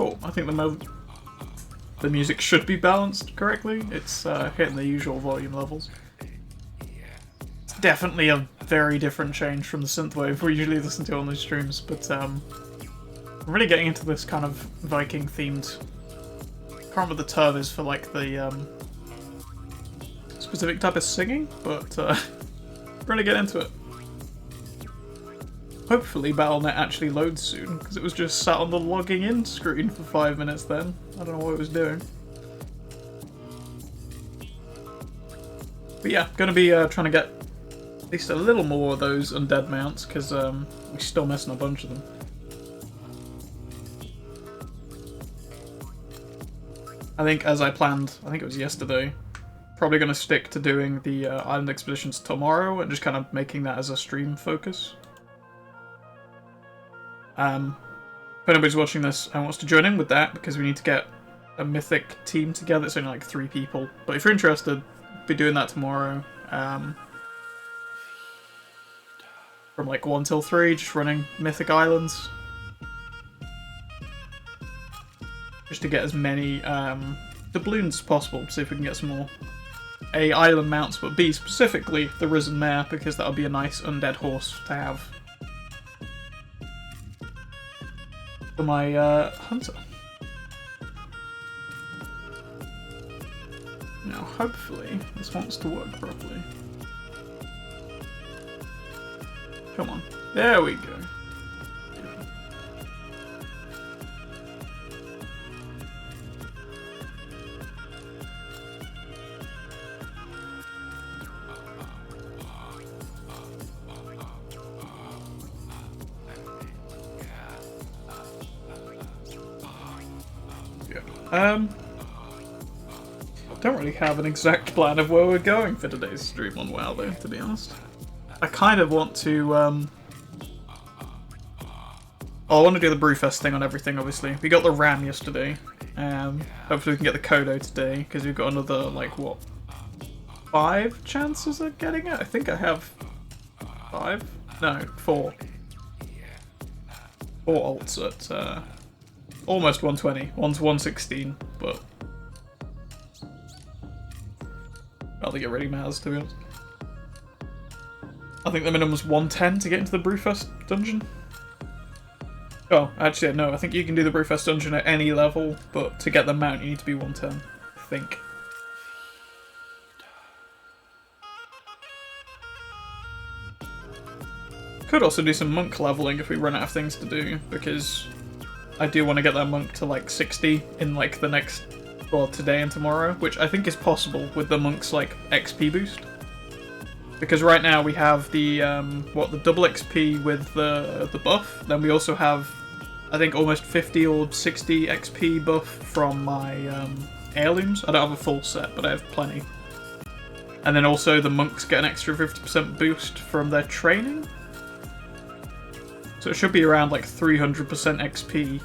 cool. I think the music should be balanced correctly. It's hitting the usual volume levels. It's definitely a very different change from the synthwave we usually listen to on these streams, but I'm really getting into this kind of Viking themed. I can't remember the term is for like the specific type of singing, but really get into it. Hopefully Battle.net actually loads soon, because it was just sat on the logging in screen for 5 minutes then. I don't know what it was doing. But yeah, gonna be trying to get at least a little more of those undead mounts, because we're still missing a bunch of them. I think, as I planned, I think it was yesterday, probably gonna stick to doing the island expeditions tomorrow and just kind of making that as a stream focus. If anybody's watching this and wants to join in with that, because we need to get a mythic team together, it's only like 3 people. But if you're interested, we'll be doing that tomorrow. From like 1 till 3, just running mythic islands. Just to get as many doubloons as possible, see if we can get some more A, island mounts, but B, specifically the Risen Mare, because that'll be a nice undead horse to have. For my hunter. Now, hopefully, this wants to work properly. Come on. There we go. Don't really have an exact plan of where we're going for today's stream on WoW though, to be honest. I kind of want to, I want to do the Brewfest thing on everything, obviously. We got the RAM yesterday. Hopefully we can get the Kodo today, because we've got another, like, what, 5 chances of getting it? I think I have 5? No, 4. 4 ults at, almost 120. One's 116, but I don't think it really matters, to be honest. I think the minimum's 110 to get into the Brewfest dungeon. Oh, actually, no, I think you can do the Brewfest dungeon at any level, but to get the mount you need to be 110, I think. Could also do some monk leveling if we run out of things to do, because I do want to get that monk to like 60 in like the next, well, today and tomorrow, which I think is possible with the monk's like XP boost. Because right now we have the the double XP with the buff. Then we also have, I think, almost 50 or 60 XP buff from my heirlooms. I don't have a full set, but I have plenty. And then also the monks get an extra 50% boost from their training. So it should be around like 300% XP.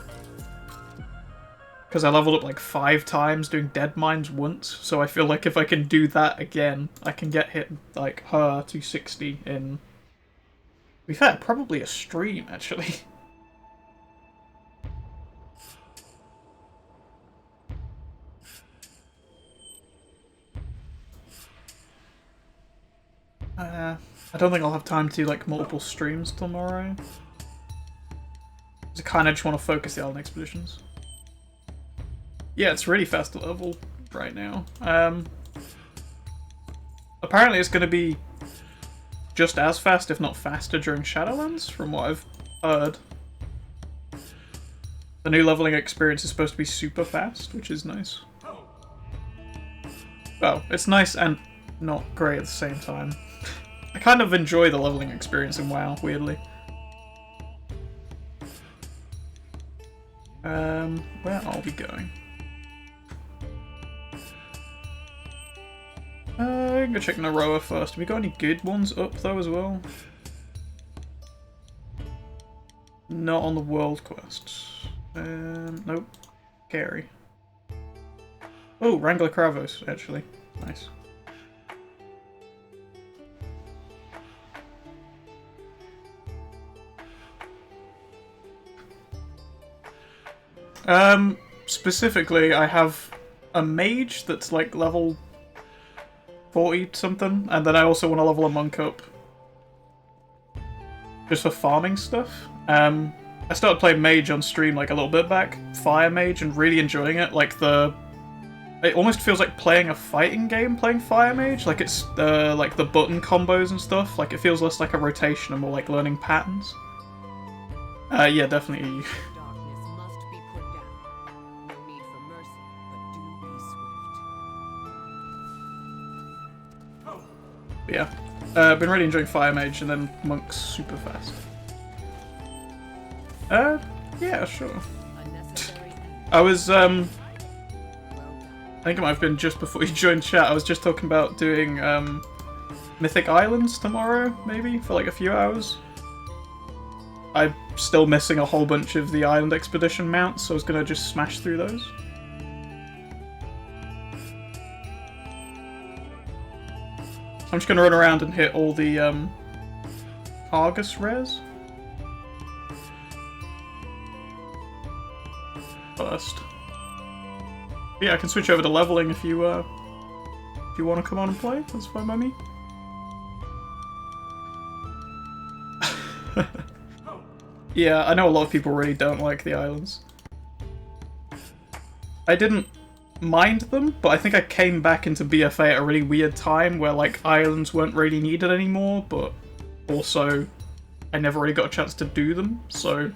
Because I leveled up like 5 times doing dead mines once, so I feel like if I can do that again, I can get hit like her to 60 in... To be fair, probably a stream actually. I don't think I'll have time to do like multiple streams tomorrow. I kind of just want to focus the Island Expeditions. Yeah, it's really fast to level right now. Apparently it's going to be just as fast, if not faster, during Shadowlands, from what I've heard. The new leveling experience is supposed to be super fast, which is nice. Well, it's nice and not great at the same time. I kind of enjoy the leveling experience in WoW, weirdly. Where are we going? I'm gonna check Naroa first. Have we got any good ones up though as well? Not on the world quests. Nope. Scary. Oh, Wrangler Kravos, actually. Nice. Specifically, I have a mage that's like level 40 something, and then I also want to level a monk up just for farming stuff. I started playing mage on stream like a little bit back, fire mage, and really enjoying it. Like it almost feels like playing a fighting game playing fire mage. Like it's like the button combos and stuff. Like it feels less like a rotation and more like learning patterns. Yeah, definitely. Darkness must be put down. No need for mercy, but do be swift. But yeah, been really enjoying fire mage, and then monks super fast. Yeah, sure. Unnecessary enemy. I was Well done. I think it might have been just before you joined chat. I was just talking about doing Mythic Islands tomorrow, maybe for like a few hours. I'm still missing a whole bunch of the island expedition mounts, so I was gonna just smash through those. I'm just gonna run around and hit all the Argus rares first. Yeah, I can switch over to leveling if you want to come on and play. That's fine by me. Yeah, I know a lot of people really don't like the islands. I didn't mind them, but I think I came back into BFA at a really weird time where like islands weren't really needed anymore, but also I never really got a chance to do them, so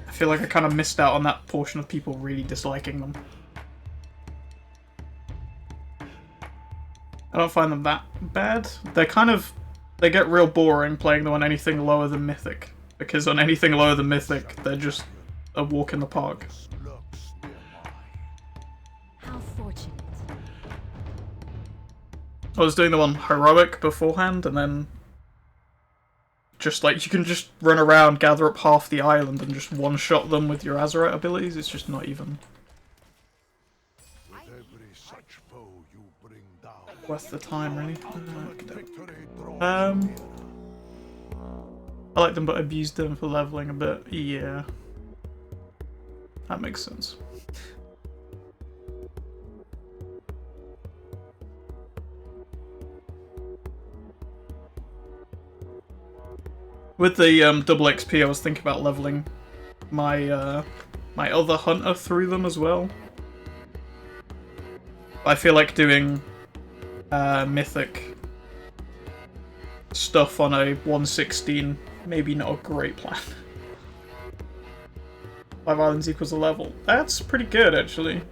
I feel like I kind of missed out on that portion of people really disliking them. I don't find them that bad. They get real boring playing them on anything lower than Mythic. Because on anything lower than Mythic, they're just a walk in the park. How fortunate. I was doing them on Heroic beforehand, and then just like, you can just run around, gather up half the island, and just one-shot them with your Azerite abilities. It's just not even worth the time, really. I like them, but abused them for leveling a bit. Yeah. That makes sense. With the double XP, I was thinking about leveling my my other hunter through them as well. I feel like doing mythic stuff on a 116, maybe not a great plan. 5 islands equals a level. That's pretty good, actually.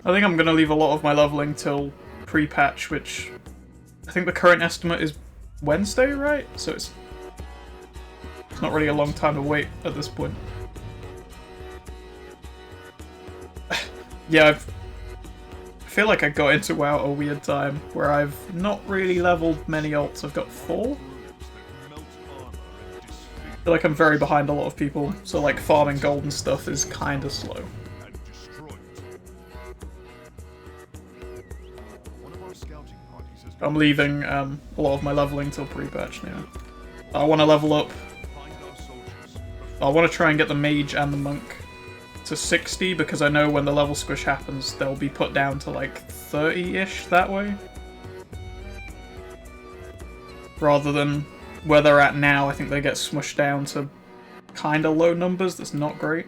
I think I'm going to leave a lot of my leveling till pre-patch, which I think the current estimate is Wednesday, right? So it's not really a long time to wait at this point. Yeah, I feel like I got into WoW at a weird time, where I've not really leveled many alts. I've got 4. I feel like I'm very behind a lot of people, so like farming gold and stuff is kinda slow. I'm leaving a lot of my leveling till pre-patch now. I want to level up. I want to try and get the mage and the monk to 60, because I know when the level squish happens, they'll be put down to like 30-ish that way. Rather than where they're at now, I think they get smushed down to kind of low numbers. That's not great.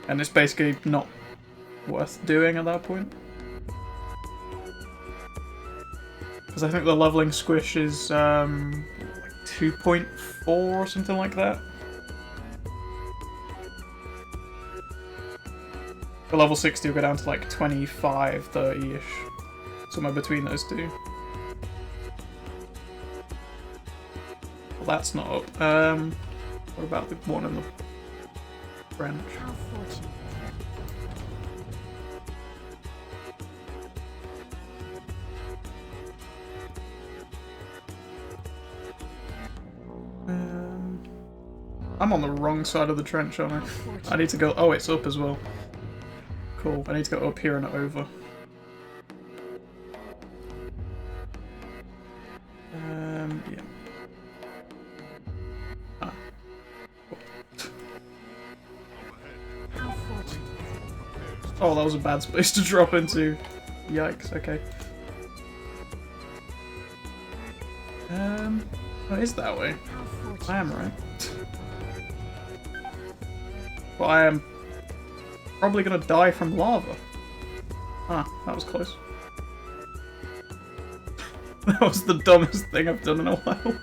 And it's basically not worth doing at that point. Because I think the leveling squish is like 2.4 or something like that. The level 60 will go down to like 25, 30-ish. Somewhere between those two. Well, that's not up. What about the one in the branch? How fortunate. I'm on the wrong side of the trench, aren't I? I need to go... Oh, it's up as well. Cool. I need to go up here and over. Yeah. Ah. Oh, that was a bad space to drop into. Yikes, okay. Oh, it is that way. I am right. But I am probably gonna die from lava. Ah, that was close. That was the dumbest thing I've done in a while.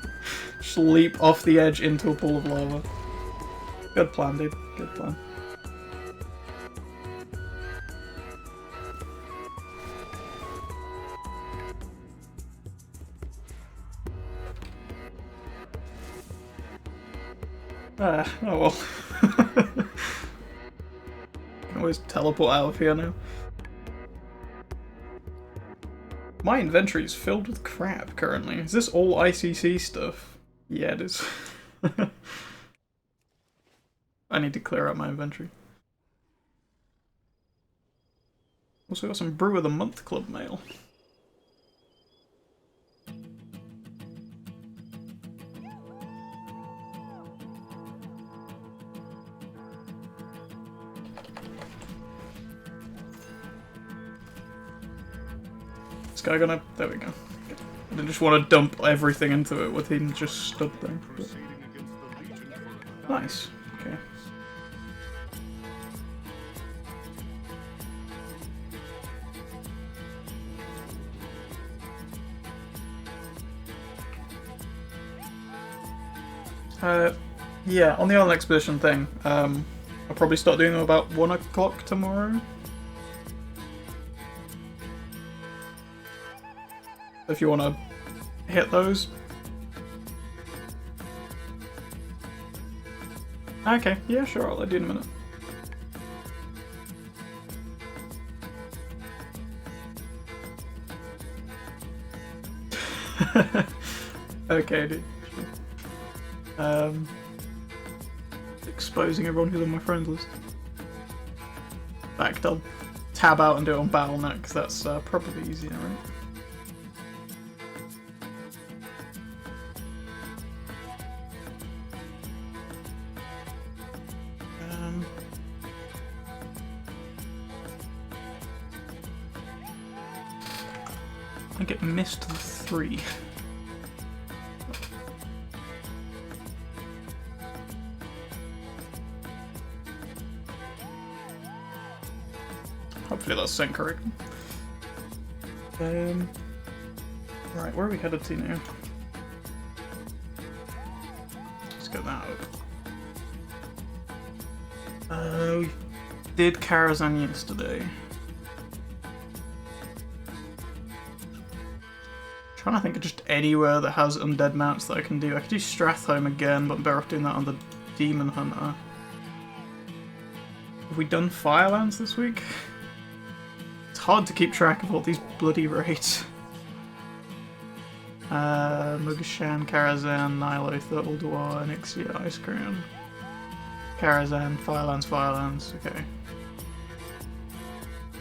Just leap off the edge into a pool of lava. Good plan, dude. Good plan. Oh well. Can always teleport out of here now. My inventory is filled with crap currently. Is this all ICC stuff? Yeah, it is. I need to clear out my inventory. Also got some Brew of the Month Club mail. This guy gonna... There we go. I didn't just want to dump everything into it with him just stood there. But... Nice. Okay. Yeah, on the island expedition thing, I'll probably start doing them about 1 o'clock tomorrow. If you want to hit those. Okay, yeah, sure, I'll let you in a minute. Okay, dude. Sure. Exposing everyone who's on my friends list. In fact, I'll tab out and do it on Battle.net because that's probably easier, right? I get missed the 3. Hopefully that's sent correctly. Right, where are we headed to now? Let's get that up. We did Karazhan yesterday. Trying to think of just anywhere that has undead mounts that I can do. I could do Stratholme again, but I'm better off doing that on the Demon Hunter. Have we done Firelands this week? It's hard to keep track of all these bloody raids. Mugashan, Karazhan, Nyloth, Ulduar, Nixia, Ice Crown. Karazhan, Firelands, okay.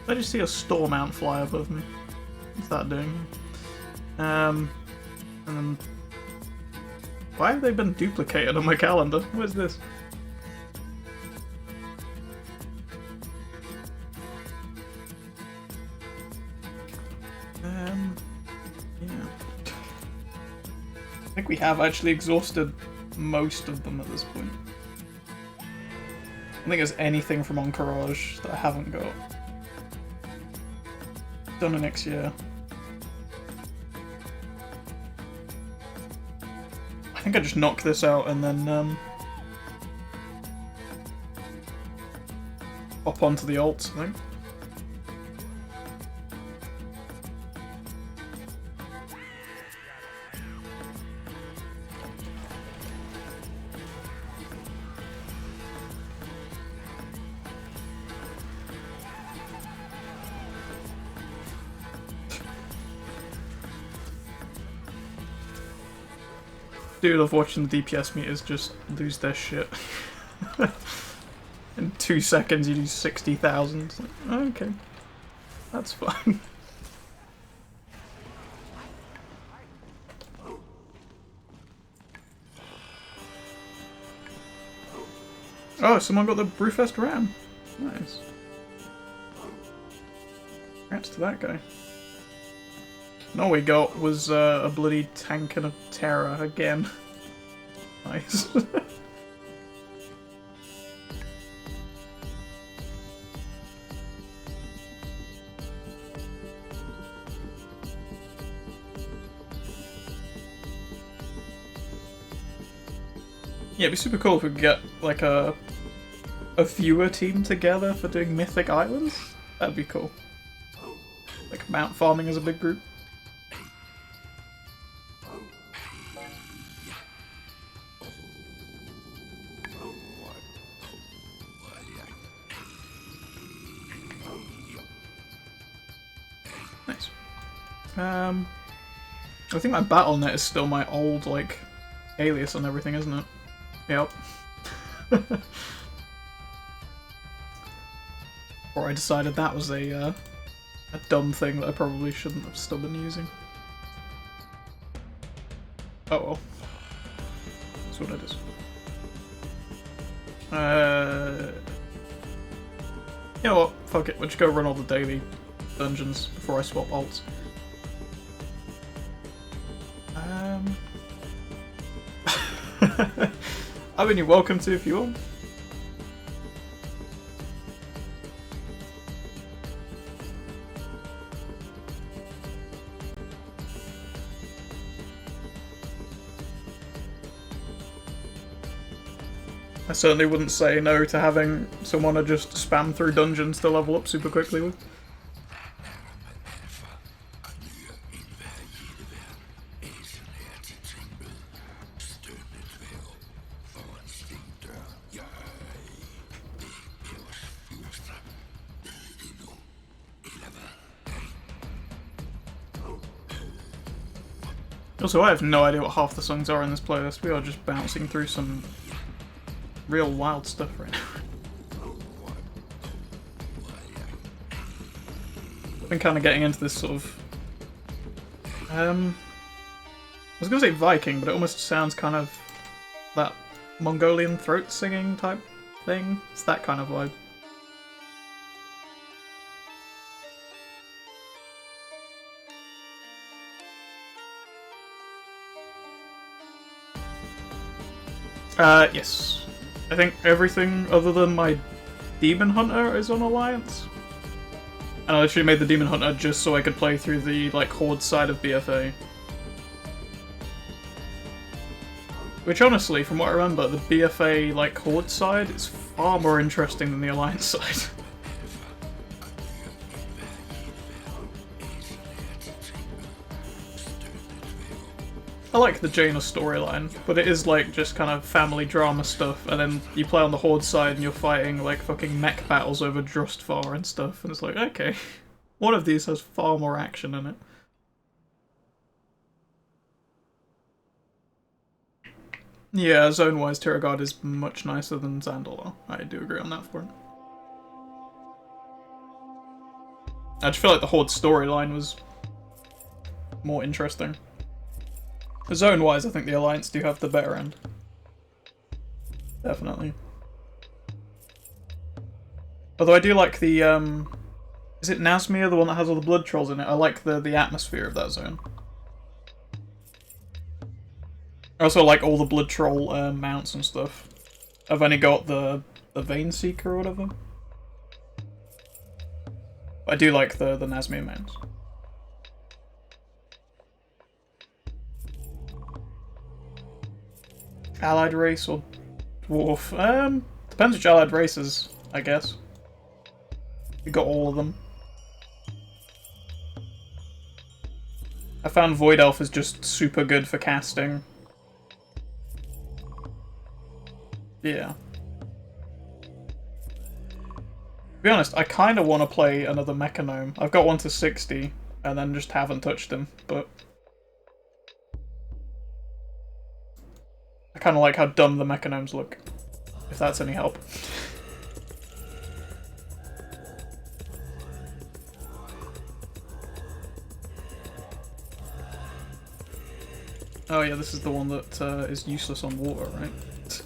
I just see a Storm Mount fly above me. What's that doing? And then... Why have they been duplicated on my calendar? What is this? Yeah. I think we have actually exhausted most of them at this point. I don't think there's anything from Encourage that I haven't got. Done it next year. I think I just knock this out and then hop onto the alts, I think. Dude, of watching the DPS meters just lose their shit. In 2 seconds you do 60,000. Okay. That's fine. Oh, someone got the Brewfest Ram. Nice. Congrats to that guy. And all we got was a bloody tank and a Terror again. Nice. Yeah, it'd be super cool if we could get like a viewer team together for doing Mythic Islands. That'd be cool. Like mount farming as a big group. Nice. I think my BattleNet is still my old like alias and everything, isn't it? Yep. Or I decided that was a dumb thing that I probably shouldn't have still been using. Oh well. That's what it is. You know what? Fuck it. We'll just go run all the daily dungeons before I swap alts. I mean, you're welcome to if you want. I certainly wouldn't say no to having someone to just spam through dungeons to level up super quickly with. Also, I have no idea what half the songs are in this playlist. We are just bouncing through some real wild stuff right now. I've been kind of getting into this sort of... I was going to say Viking, but it almost sounds kind of that Mongolian throat singing type thing. It's that kind of vibe. Yes. I think everything other than my Demon Hunter is on Alliance. And I literally made the Demon Hunter just so I could play through the, like, Horde side of BFA. Which honestly, from what I remember, the BFA, like, Horde side is far more interesting than the Alliance side. I like the Jaina storyline, but it is like just kind of family drama stuff, and then you play on the Horde side and you're fighting like fucking mech battles over Drustvar and stuff, and it's like, okay, one of these has far more action in it. Yeah, zone-wise, Terragard is much nicer than Zandalar. I do agree on that for it. I just feel like the Horde storyline was more interesting. Zone-wise, I think the Alliance do have the better end. Definitely. Although I do like the, is it Nazmir, the one that has all the blood trolls in it? I like the atmosphere of that zone. I also like all the blood troll mounts and stuff. I've only got the Vein Seeker or whatever. But I do like the Nazmir mounts. Allied race or dwarf? Depends which allied races, I guess. We got all of them. I found Void Elf is just super good for casting. Yeah. To be honest, I kind of want to play another Mechanome. I've got one to 60, and then just haven't touched him, but... I kind of like how dumb the mechanomes look, if that's any help. Oh yeah, this is the one that is useless on water, right?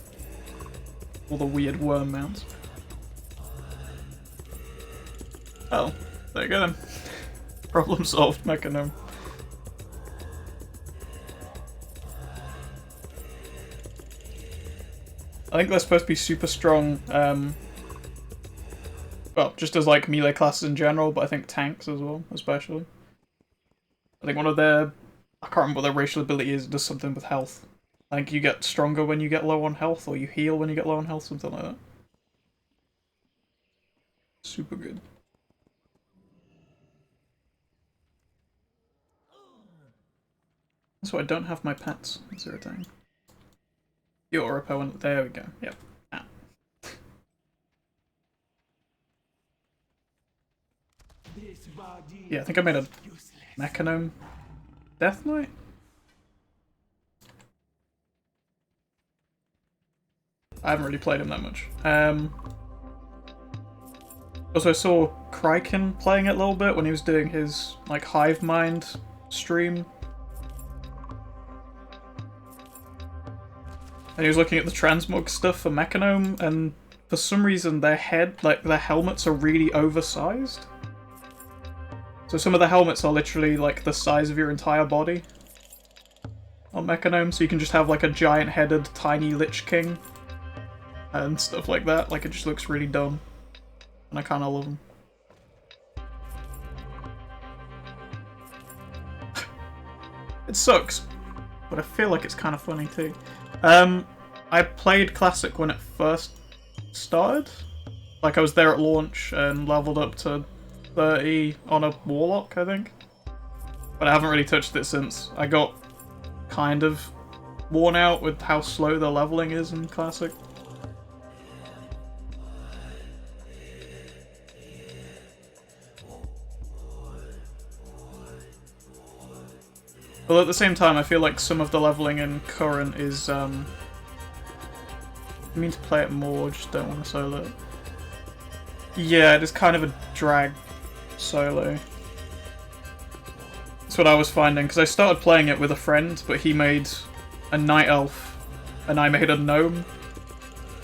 All the weird worm mounts. Oh, there you go then. Problem solved, Mechanome. I think they're supposed to be super strong, well, just as like melee classes in general, but I think tanks as well, especially. I think one of their, I can't remember what their racial ability is, it does something with health. I think you get stronger when you get low on health, or you heal when you get low on health, something like that. Super good. So I don't have my pets. That's irritating. The auto repellent. There we go. Yep. Ah. Yeah, I think I made a Mechanome Death Knight. I haven't really played him that much. Also, I saw Kryken playing it a little bit when he was doing his like Hive Mind stream. And he was looking at the transmog stuff for Mechanome, and for some reason their their helmets are really oversized. So some of the helmets are literally like the size of your entire body on Mechanome, so you can just have like a giant-headed tiny Lich King and stuff like that. Like, it just looks really dumb. And I kinda love them. It sucks, but I feel like it's kind of funny too. I played Classic when it first started. Like, I was there at launch and leveled up to 30 on a Warlock, I think. But I haven't really touched it since. I got kind of worn out with how slow the leveling is in Classic. But at the same time, I feel like some of the leveling in current is, I mean to play it more, just don't want to solo it. Yeah, it is kind of a drag solo. That's what I was finding, because I started playing it with a friend, but he made a Night Elf, and I made a Gnome.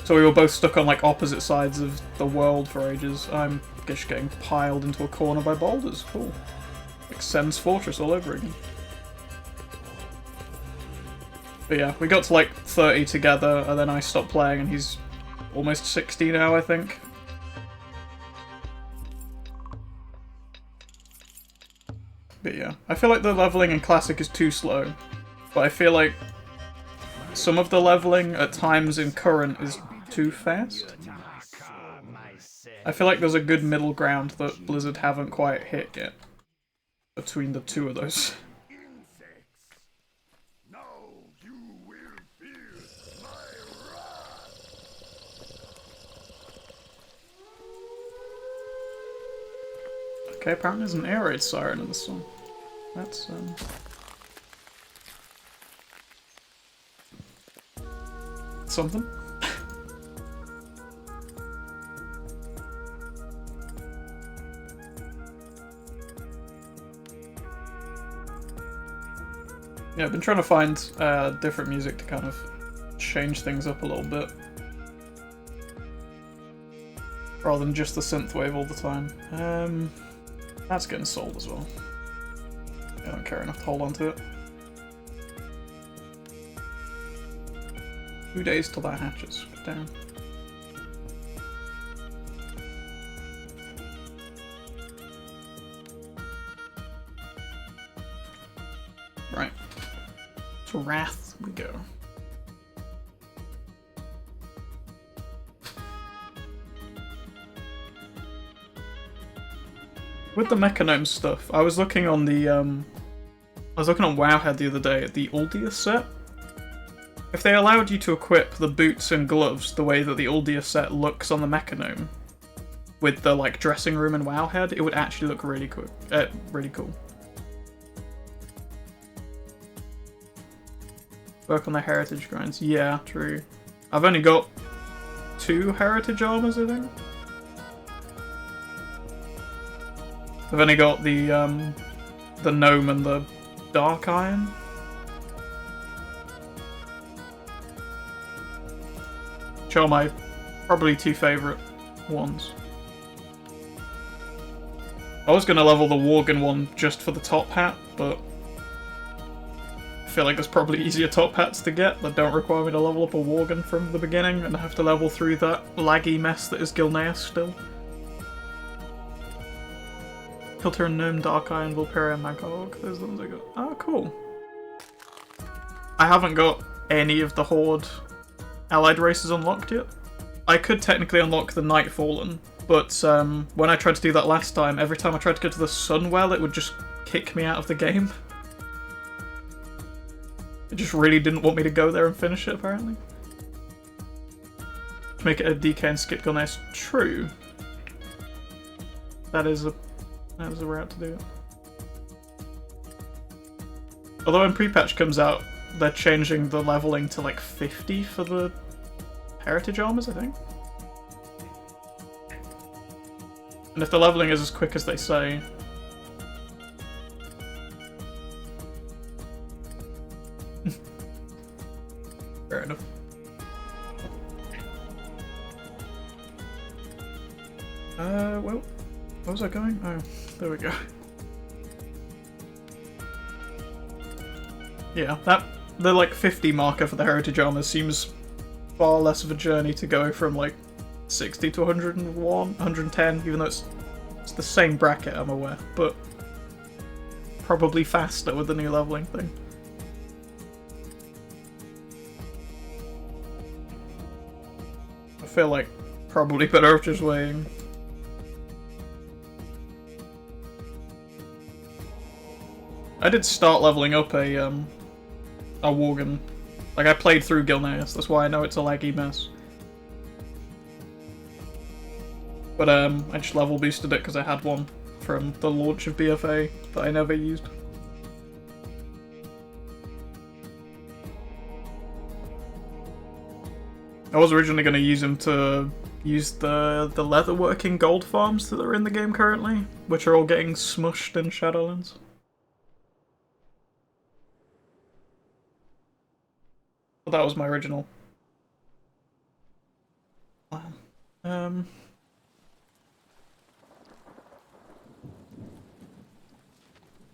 So we were both stuck on, like, opposite sides of the world for ages. I'm just getting piled into a corner by boulders. Cool. Like Sen's Fortress all over again. But yeah, we got to like 30 together, and then I stopped playing, and he's almost 60 now, I think. But yeah, I feel like the leveling in Classic is too slow, but I feel like some of the leveling at times in Current is too fast. I feel like there's a good middle ground that Blizzard haven't quite hit yet between the two of those. Okay, apparently there's an air raid siren in this song. That's, something. Yeah, I've been trying to find different music to kind of change things up a little bit. Rather than just the synthwave all the time. That's getting sold as well. I don't care enough to hold on to it. 2 days till that hatches. Damn. Right. To Wrath we go. With the Mechanome stuff, I was looking on the, I was looking on Wowhead the other day at the Uldia set. If they allowed you to equip the boots and gloves the way that the Uldia set looks on the Mechanome, with the, like, dressing room in Wowhead, it would actually look really cool. Really cool. Work on the heritage grinds. Yeah, true. I've only got 2 heritage armors, I think. I've only got the gnome and the dark iron. Which are my probably 2 favourite ones. I was going to level the Worgen one just for the top hat, but I feel like there's probably easier top hats to get that don't require me to level up a Worgen from the beginning and have to level through that laggy mess that is Gilneas still. Kilter, Gnome, Dark Iron, Vulpera, and Magog. Those are the ones I got. Oh, cool. I haven't got any of the Horde allied races unlocked yet. I could technically unlock the Night Fallen, but when I tried to do that last time, every time I tried to go to the Sunwell, it would just kick me out of the game. It just really didn't want me to go there and finish it, apparently. To make it a DK and skip Gilneas. True. That is a route to do it. Although when pre-patch comes out, they're changing the leveling to like 50 for the heritage armors, I think. And if the leveling is as quick as they say... Fair enough. Well, where was I going? Oh, there we go. Yeah, the like 50 marker for the heritage armor seems far less of a journey to go from like 60 to 101, 110, even though it's the same bracket, I'm aware, but probably faster with the new leveling thing. I feel like probably better off just waiting. I did start leveling up a Worgen. Like, I played through Gilneas, that's why I know it's a laggy mess. But I just level boosted it because I had one from the launch of BFA that I never used. I was originally going to use him to use the leatherworking gold farms that are in the game currently, which are all getting smushed in Shadowlands. But that was my original plan.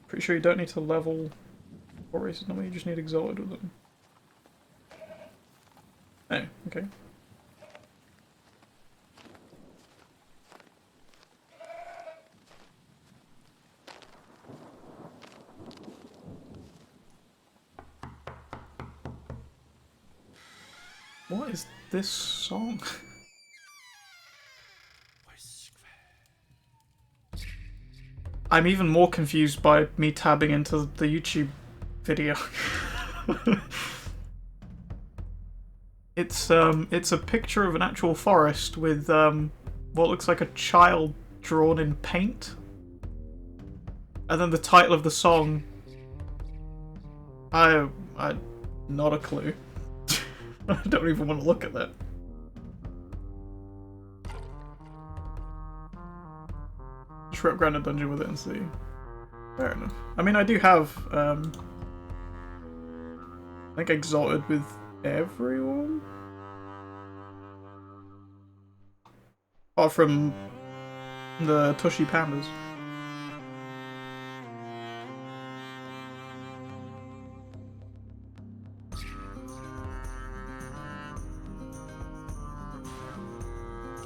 Pretty sure you don't need to level 4 races, no, you just need Exalted with them. Oh, okay. What is this song? I'm even more confused by me tabbing into the YouTube video. It's a picture of an actual forest with what looks like a child drawn in paint. And then the title of the song, I not a clue. I don't even want to look at that. Just rep ground a dungeon with it and see. Fair enough. I mean, I do have, I think Exalted with everyone? Apart from the Tushy Pandas.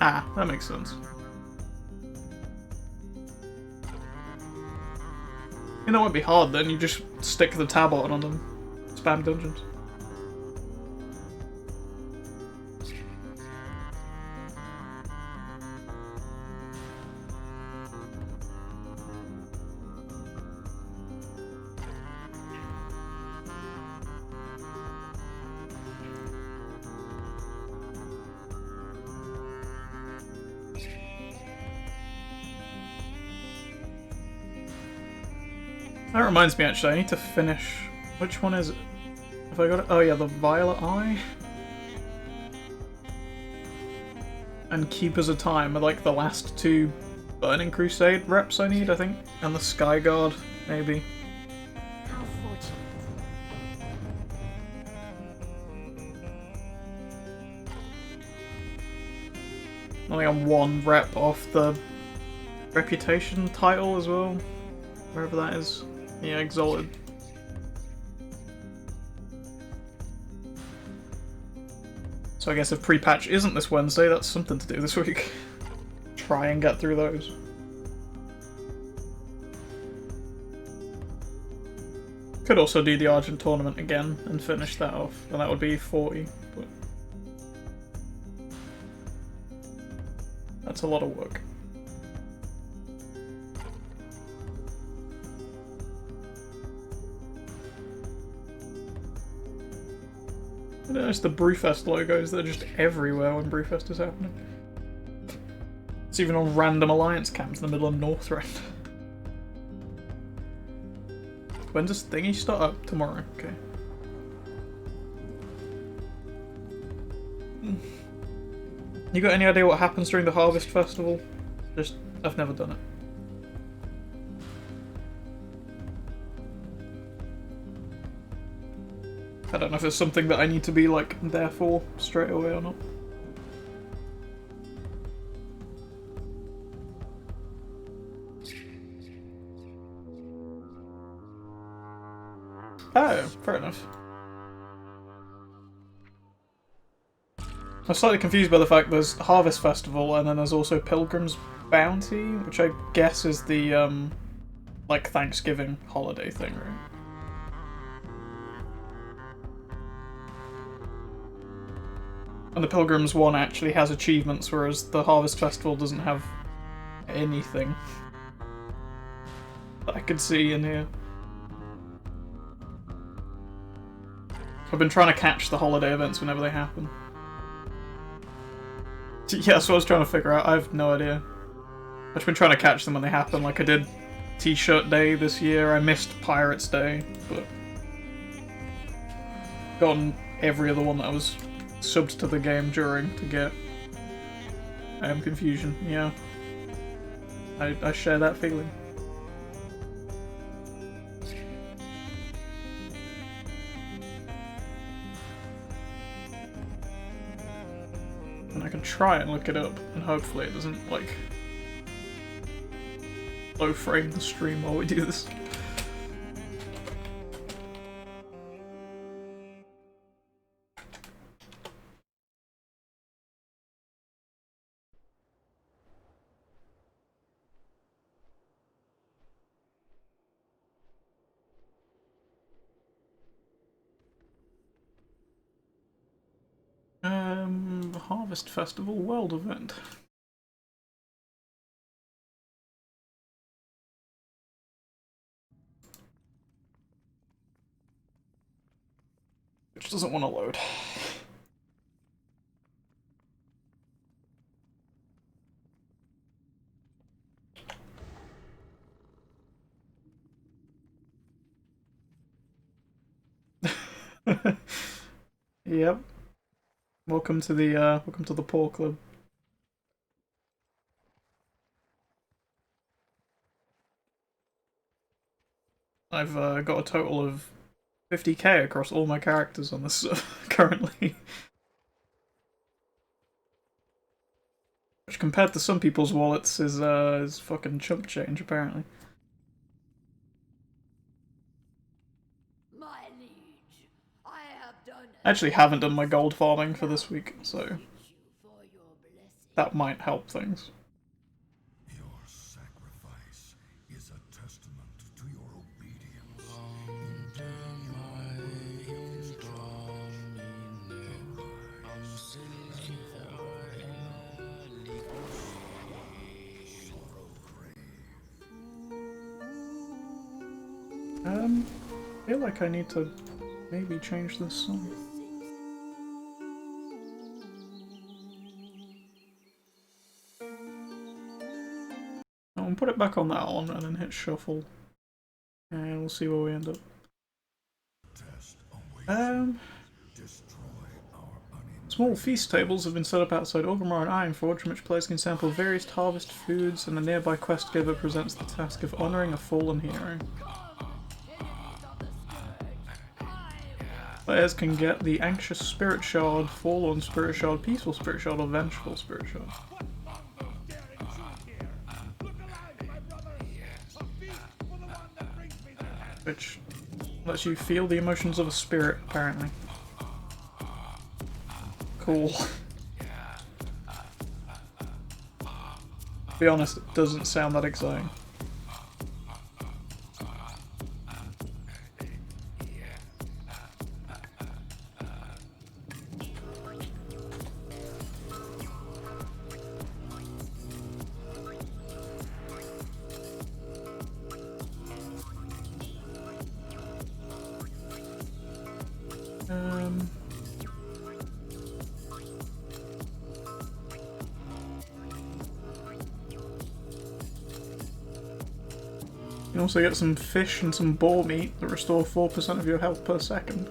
Ah, that makes sense. You know, it won't be hard then, you just stick the tab button on them. Spam dungeons. That reminds me, actually, I need to finish... Which one is it? Have I got it? Oh yeah, the Violet Eye. And Keepers of Time are like the last two Burning Crusade reps I need, I think. And the Sky Guard, maybe. How fortunate. I think I'm one rep off the Reputation title as well. Wherever that is. Yeah, Exalted. So I guess if pre-patch isn't this Wednesday, that's something to do this week. Try and get through those. Could also do the Argent tournament again and finish that off, and that would be 40, but that's a lot of work. I noticed the Brewfest logos, they're just everywhere when Brewfest is happening. It's even on random alliance camps in the middle of Northrend. When does Thingy start up? Tomorrow, okay. You got any idea what happens during the Harvest Festival? Just, I've never done it. I don't know if it's something that I need to be, like, there for straight away or not. Oh, fair enough. I'm slightly confused by the fact there's Harvest Festival and then there's also Pilgrim's Bounty, which I guess is the, like, Thanksgiving holiday thing, right? And the Pilgrims one actually has achievements, whereas the Harvest Festival doesn't have anything that I could see in here. I've been trying to catch the holiday events whenever they happen. Yeah, that's what I was trying to figure out. I have no idea. I've just been trying to catch them when they happen, like I did T-shirt Day this year. I missed Pirates Day, but gotten every other one that I was subbed to the game during to get. I am confusion, yeah. I share that feeling. And I can try and look it up, and hopefully it doesn't, like, low frame the stream while we do this. Harvest Festival World Event. Which doesn't want to load. Yep. Welcome to the Poor Club. I've got a total of 50k across all my characters on this currently. Which compared to some people's wallets is fucking chump change apparently. My liege, I have done I actually haven't done my gold farming for this week, so that might help things. Your sacrifice is a testament to your obedience. I feel like I need to maybe change this song. I'll put it back on that one and then hit shuffle. And we'll see where we end up. Test awaits. Destroy our unintended. Small feast tables have been set up outside Orgrimmar and Ironforge, from which players can sample various harvest foods, and a nearby quest giver presents the task of honouring a fallen hero. Players can get the Anxious Spirit Shard, Forlorn Spirit Shard, Peaceful Spirit Shard, or Vengeful Spirit Shard. Which lets you feel the emotions of a spirit, apparently. Cool. To be honest, it doesn't sound that exciting. You can also get some fish and some boar meat that restore 4% of your health per second.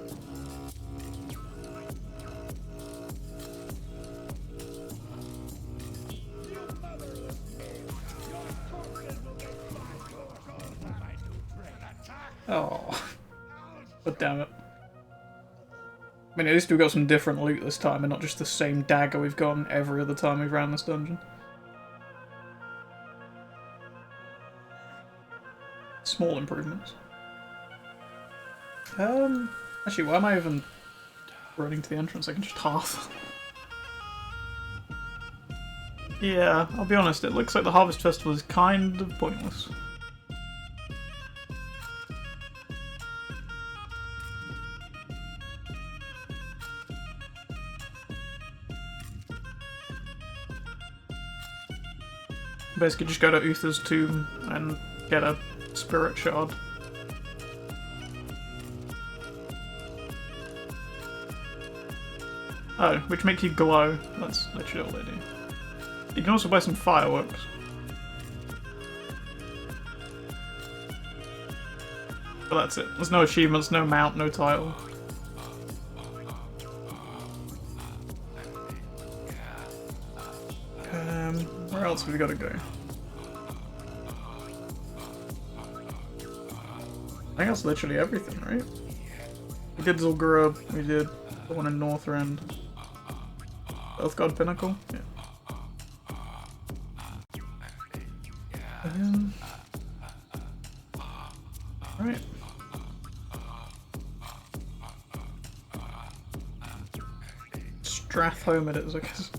Oh, but damn it. I mean, at least we've got some different loot this time and not just the same dagger we've gotten every other time we've ran this dungeon. Small improvements. Actually, why am I even running to the entrance? I can just half. Yeah, I'll be honest, it looks like the Harvest Festival is kind of pointless. Basically just go to Uther's tomb and get a spirit shard. Oh, which make you glow. That's literally all they do. You can also buy some fireworks. But that's it. There's no achievements, no mount, no title. Where else have we got to go? I think that's literally everything, right? We did Zul'Gurub, we did the one in Northrend. Earthgod Pinnacle? Yeah. Right. Strathhome it is, I guess.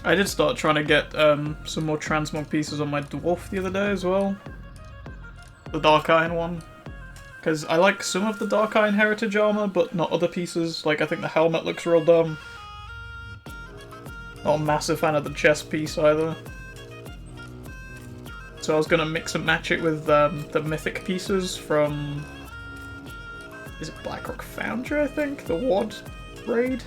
I did start trying to get some more transmog pieces on my dwarf the other day as well. The Dark Iron one. Because I like some of the Dark Iron Heritage armor, but not other pieces. Like, I think the helmet looks real dumb. Not a massive fan of the chest piece either. So I was gonna mix and match it with the mythic pieces from... Is it Blackrock Foundry, I think? The WoD raid?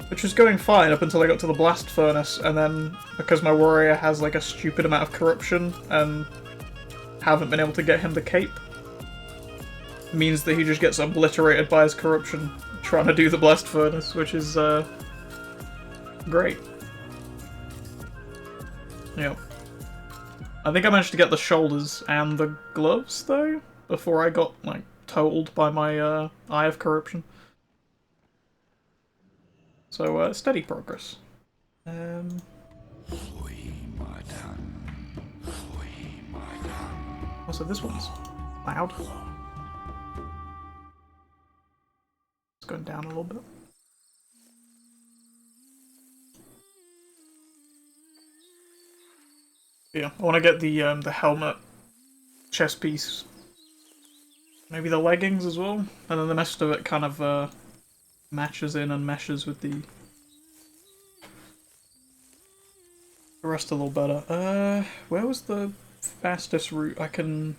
Which was going fine up until I got to the Blast Furnace, and then because my warrior has like a stupid amount of corruption and haven't been able to get him the cape, means that he just gets obliterated by his corruption trying to do the Blast Furnace, which is great. Yeah. I think I managed to get the shoulders and the gloves though before I got like totaled by my Eye of Corruption. So, steady progress. Also, this one's loud. It's going down a little bit. Yeah, I want to get the helmet, chest piece, maybe the leggings as well, and then the rest of it kind of matches in and meshes with the rest a little better. Where was the fastest route I can...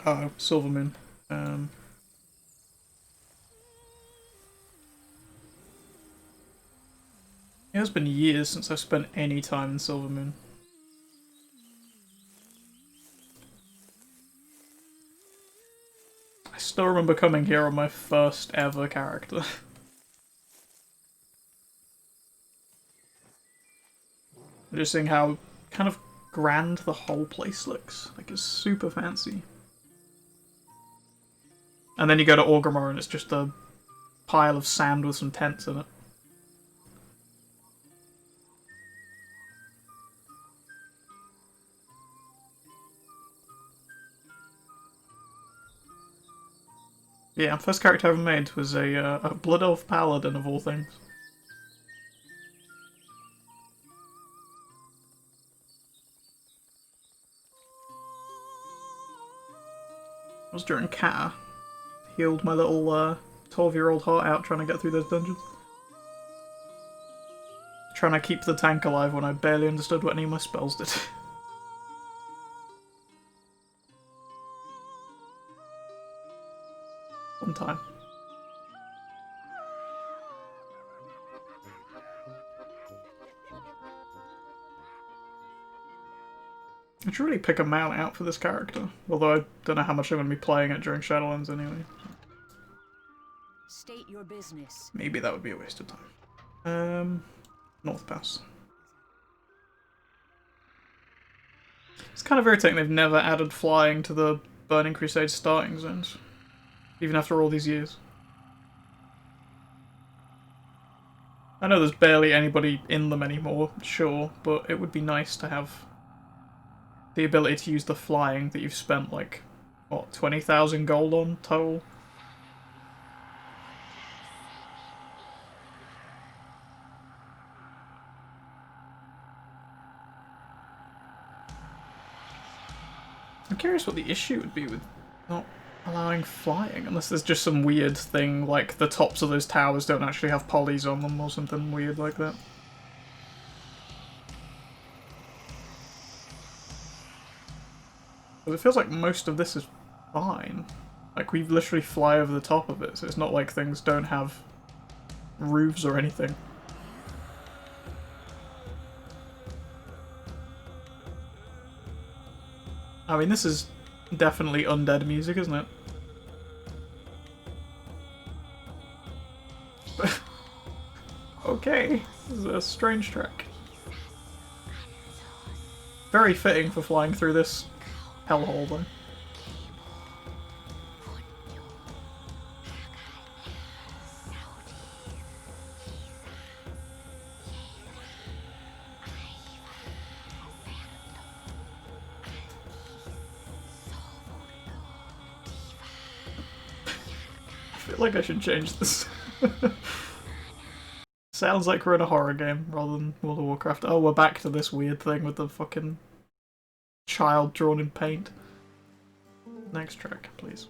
Oh, Silvermoon. has been years since I've spent any time in Silvermoon. I still remember coming here on my first ever character. Just seeing how kind of grand the whole place looks. Like, it's super fancy. And then you go to Orgrimmar and it's just a pile of sand with some tents in it. Yeah, first character I ever made was a Blood Elf Paladin of all things. It was during Cat. Healed my little 12-year-old heart out trying to get through those dungeons. Trying to keep the tank alive when I barely understood what any of my spells did. One time. I should really pick a mount out for this character, although I don't know how much I'm going to be playing it during Shadowlands anyway. State your business. Maybe that would be a waste of time. North Pass. It's kind of irritating they've never added flying to the Burning Crusade starting zones, even after all these years. I know there's barely anybody in them anymore, sure, but it would be nice to have the ability to use the flying that you've spent, like, what, 20,000 gold on total? I'm curious what the issue would be with not allowing flying, unless there's just some weird thing like the tops of those towers don't actually have polys on them or something weird like that. But it feels like most of this is fine. Like, we literally fly over the top of it, so it's not like things don't have roofs or anything. I mean, this is definitely undead music, isn't it? Okay, this is a strange track. Very fitting for flying through this hellhole, though. I feel like I should change this. Sounds like we're in a horror game rather than World of Warcraft. Oh, we're back to this weird thing with the fucking child drawn in paint. Next track, please.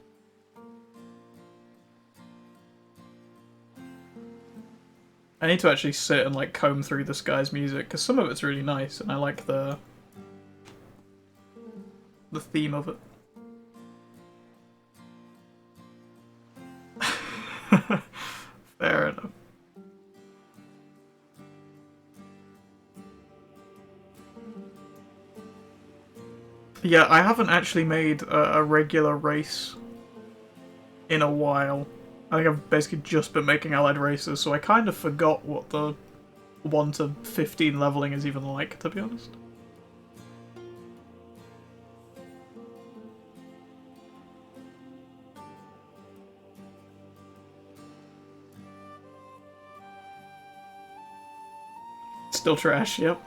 I need to actually sit and like comb through this guy's music because some of it's really nice and I like the theme of it. Fair enough. Yeah, I haven't actually made a regular race in a while. I think I've basically just been making allied races, so I kind of forgot what the 1 to 15 leveling is even like, to be honest. Still trash, yep.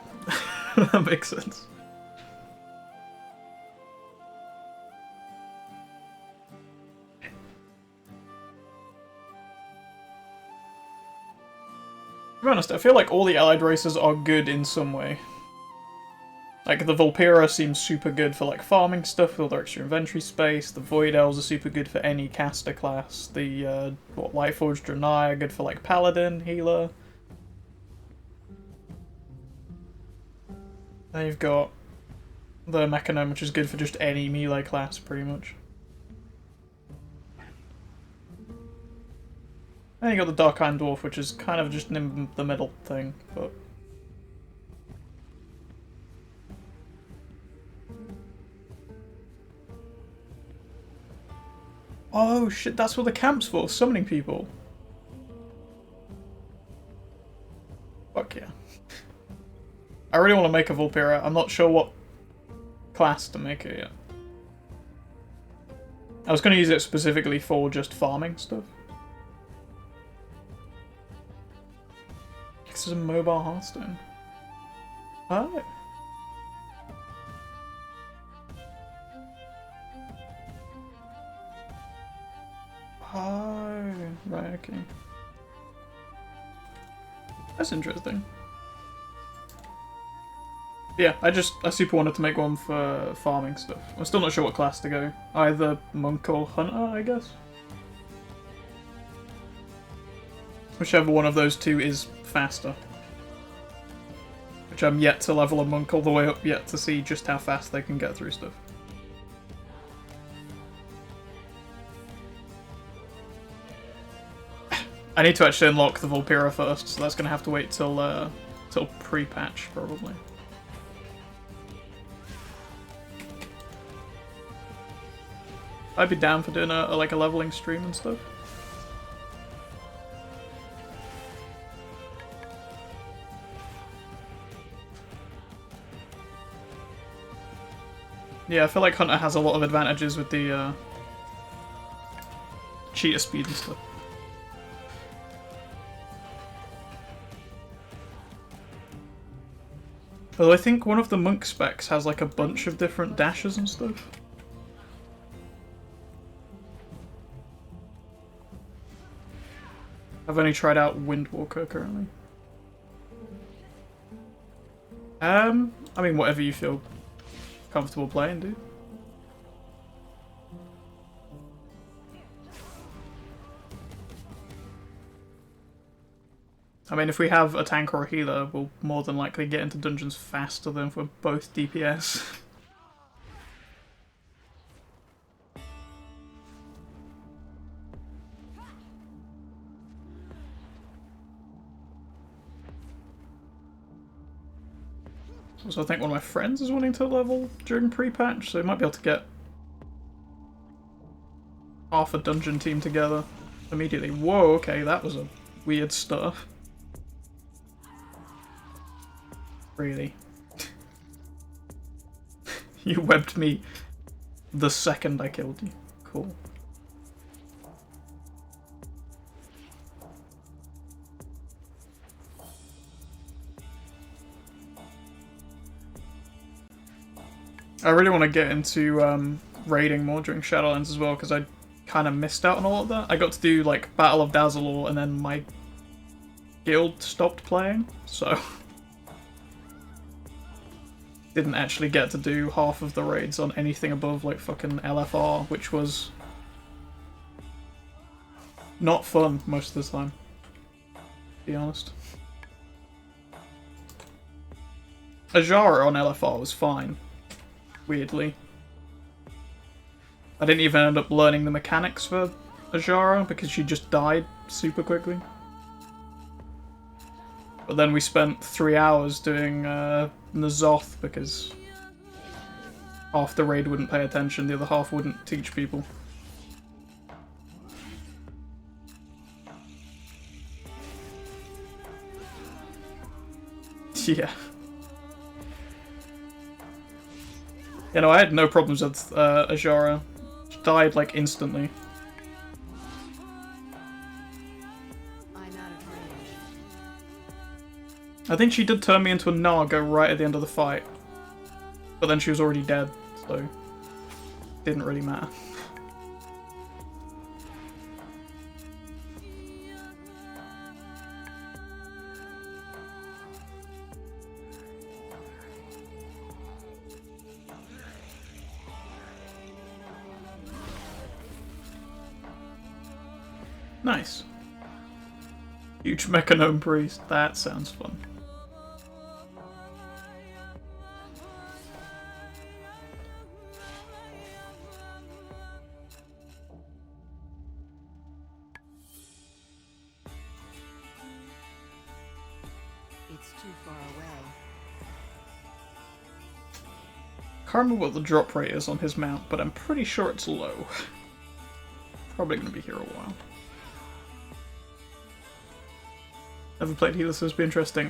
That makes sense. To be honest, I feel like all the allied races are good in some way. Like, the Vulpera seems super good for, like, farming stuff with their extra inventory space. The Void Elves are super good for any caster class. The, Lightforged Draenei are good for, like, Paladin, Healer. Then you've got the Mechanome, which is good for just any melee class, pretty much. Then you got the Dark Iron Dwarf, which is kind of just in the middle thing, but Oh shit, that's what the camp's for, summoning people. Fuck yeah. I really want to make a Vulpira. I'm not sure what class to make it yet. I was going to use it specifically for just farming stuff. This is a mobile Hearthstone. Oh. Oh, right, okay. That's interesting. Yeah, I super wanted to make one for farming stuff. I'm still not sure what class to go. Either monk or hunter, I guess. Whichever one of those two is faster. Which I'm yet to level a monk all the way up yet to see just how fast they can get through stuff. I need to actually unlock the Vulpira first, so that's going to have to wait till pre-patch, probably. I'd be down for doing a leveling stream and stuff. Yeah, I feel like Hunter has a lot of advantages with the cheater speed and stuff. Although I think one of the monk specs has like a bunch of different dashes and stuff. I've only tried out Windwalker currently. I mean, whatever you feel comfortable playing, dude. I mean, if we have a tank or a healer, we'll more than likely get into dungeons faster than if we're both DPS. So I think one of my friends is wanting to level during pre-patch, so we might be able to get half a dungeon team together immediately. Whoa, okay, that was a weird stuff. Really? You webbed me the second I killed you. Cool. I really want to get into raiding more during Shadowlands as well, because I kind of missed out on all of that. I got to do like Battle of Dazalor, and then my guild stopped playing, so didn't actually get to do half of the raids on anything above like fucking LFR, which was not fun most of the time, to be honest. Ajara on LFR was fine. Weirdly. I didn't even end up learning the mechanics for Ajara because she just died super quickly. But then we spent 3 hours doing N'Zoth because half the raid wouldn't pay attention, the other half wouldn't teach people. Yeah. You know, I had no problems with Ajara. She died, like, instantly. I think she did turn me into a Naga right at the end of the fight. But then she was already dead, so it didn't really matter. Nice. Huge Mechanome Priest. That sounds fun. It's too far away. Can't remember what the drop rate is on his mount, but I'm pretty sure it's low. Probably gonna be here a while. Never played healer, so this will be interesting.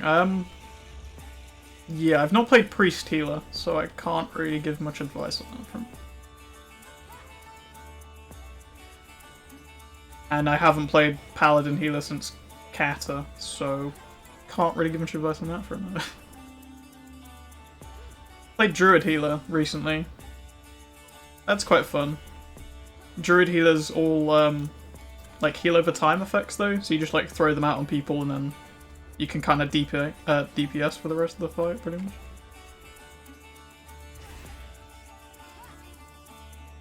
Yeah, I've not played priest healer, so I can't really give much advice on that from. And I haven't played paladin healer since Kata, so can't really give much advice on that from. Played druid healer recently. That's quite fun. Druid healers all like heal over time effects though, so you just like throw them out on people and then you can kind of DPS for the rest of the fight, pretty much.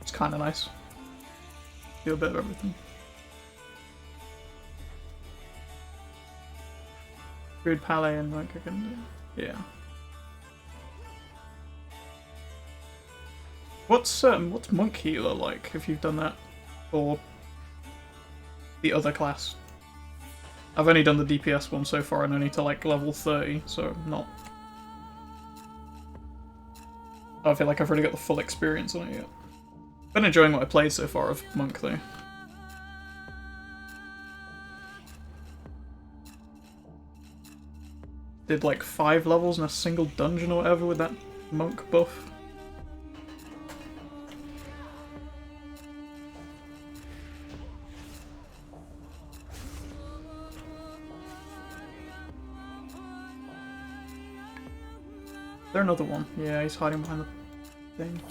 It's kind of nice. Do a bit of everything. Druid Palais and like I can do. Yeah. What's monk healer like if you've done that, or the other class? I've only done the DPS one so far and only to like level 30, so not. I don't feel like I've really got the full experience on it yet. Been enjoying what I played so far of monk though. Did like 5 levels in a single dungeon or whatever with that monk buff. Is there another one? Yeah, he's hiding behind the thing.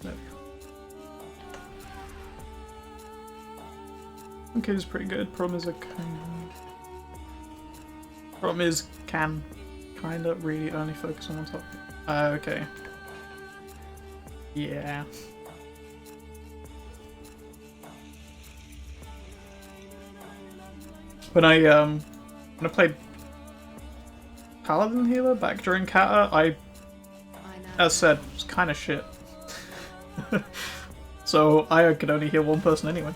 There we go. Okay, it's pretty good. Problem is can kinda really only focus on one topic. Okay. Yeah. When I played Paladin healer back during Kata, as said, was kind of shit. So I could only heal one person anyway.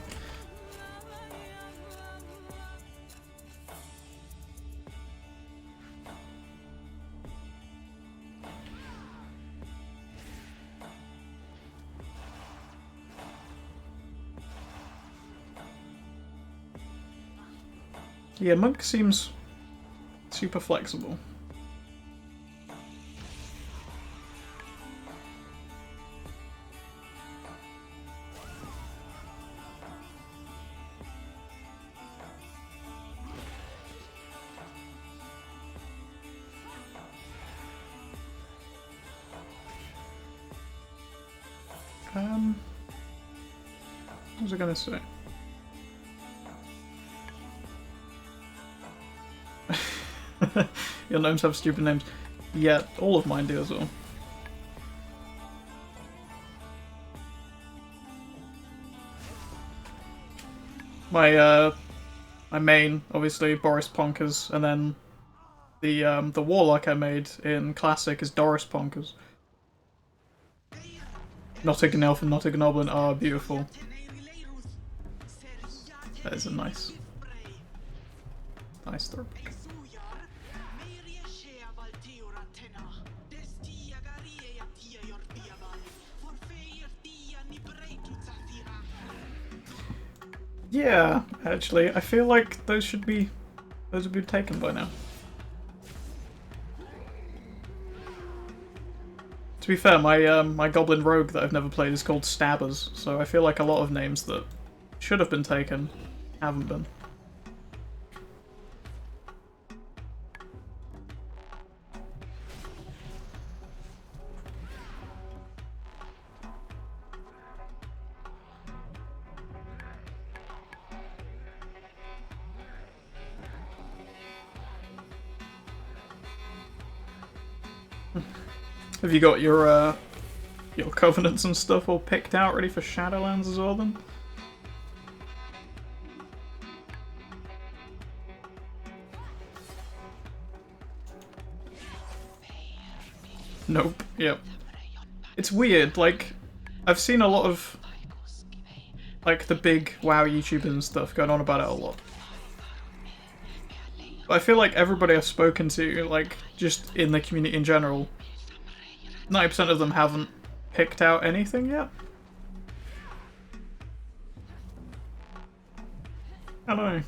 Yeah, monk seems super flexible. What was I gonna say? Your gnomes have stupid names. Yeah, all of mine do as well. My main, obviously, Boris Ponkers, and then the warlock I made in Classic is Doris Ponkers. Not a Gnelf and not a Gnoblin are beautiful. That is a nice throw. Yeah, actually, I feel like those would be taken by now. To be fair, my Goblin Rogue that I've never played is called Stabbers, so I feel like a lot of names that should have been taken haven't been. Have you got your covenants and stuff all picked out, ready for Shadowlands as well then? Nope. Yep. It's weird, like, I've seen a lot of, like, the big WoW YouTubers and stuff going on about it a lot. But I feel like everybody I've spoken to, like, just in the community in general, 90% of them haven't picked out anything yet. I know.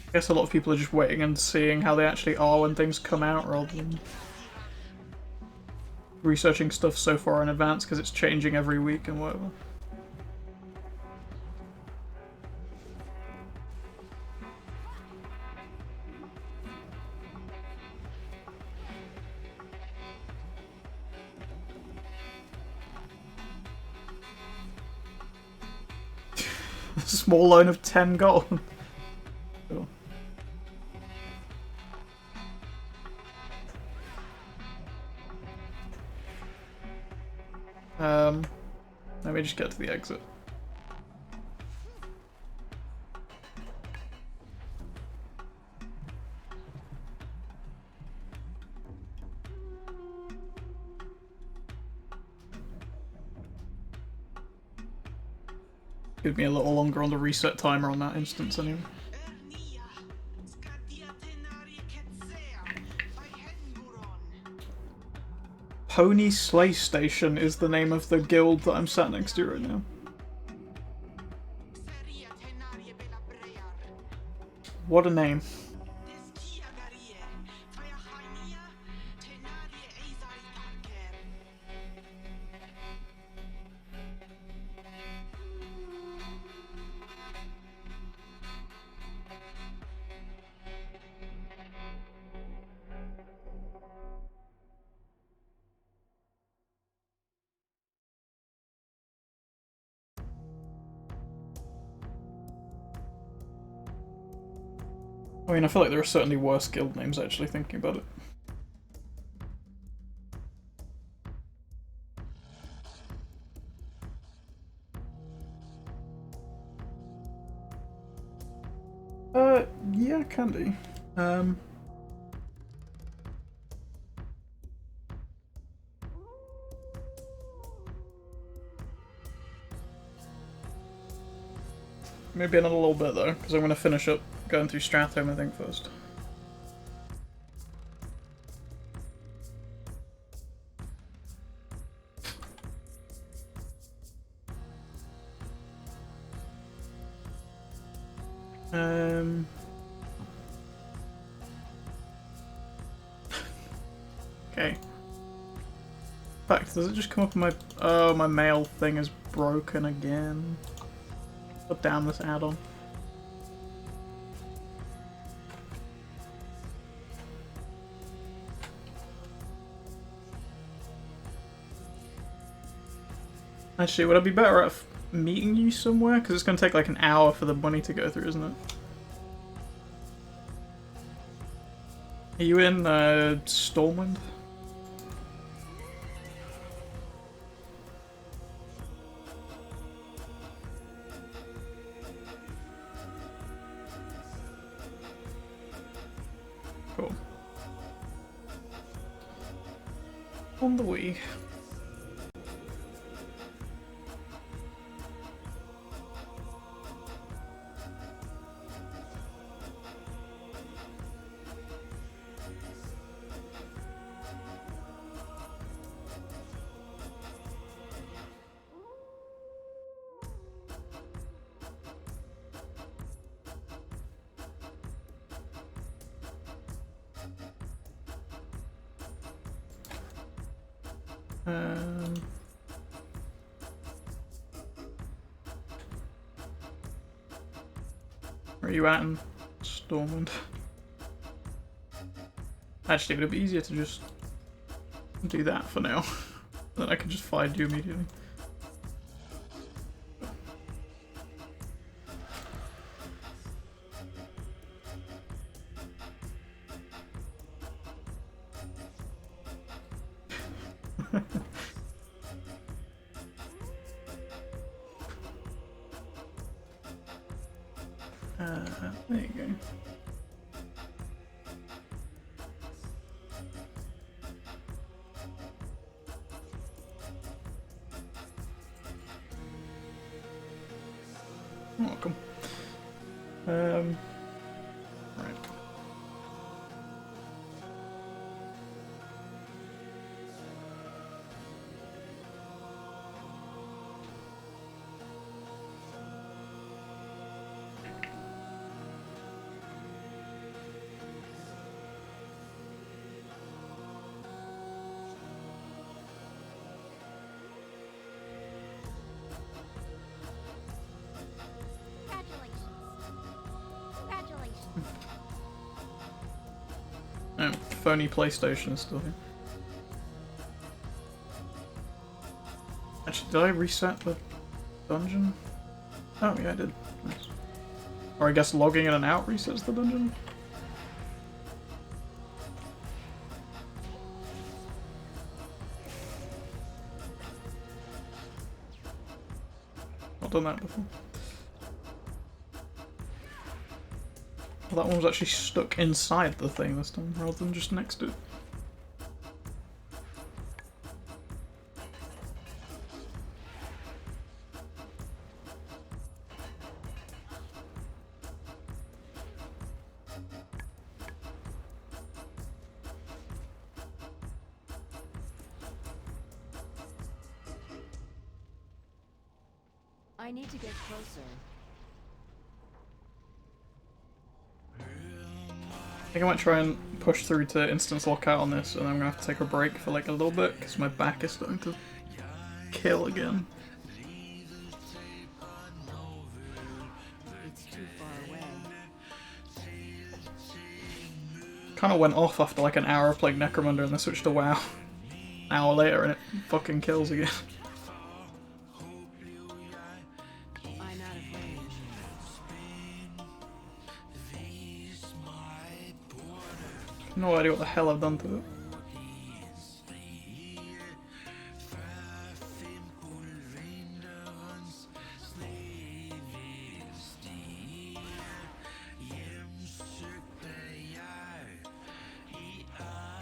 I guess a lot of people are just waiting and seeing how they actually are when things come out rather than researching stuff so far in advance because it's changing every week and whatever. A small loan of 10 gold. Cool. Let me just get to the exit. Give me a little longer on the reset timer on that instance anyway. Pony Slay Station is the name of the guild that I'm sat next to right now. What a name. I mean, I feel like there are certainly worse guild names actually thinking about it. Yeah, can do. Maybe in a little bit though, because I'm going to finish up going through Stratham, I think, first. Okay. In fact, does it just come up on my... Oh, my mail thing is broken again. Put down this add-on. Actually, would I be better at meeting you somewhere? Because it's going to take like an hour for the money to go through, isn't it? Are you in Stormwind? Cool. On the Wii. Where are you at in Stormwind? Actually, would it be easier to just do that for now? Then I can just find you immediately. There you go. You're welcome. Right. phony PlayStation is still here. Actually, did I reset the dungeon? Oh yeah, I did. Nice. Or I guess logging in and out resets the dungeon? I've done that before. Well, that one was actually stuck inside the thing this time, rather than just next to it. I need to get closer. I think I might try and push through to instance lockout on this, and then I'm gonna have to take a break for like a little bit because my back is starting to kill again. It's too far away. Kind of went off after like an hour of playing Necromunda, and then switched to WoW. An hour later, and it fucking kills again. I'm out of range. No idea what the hell I've done to it.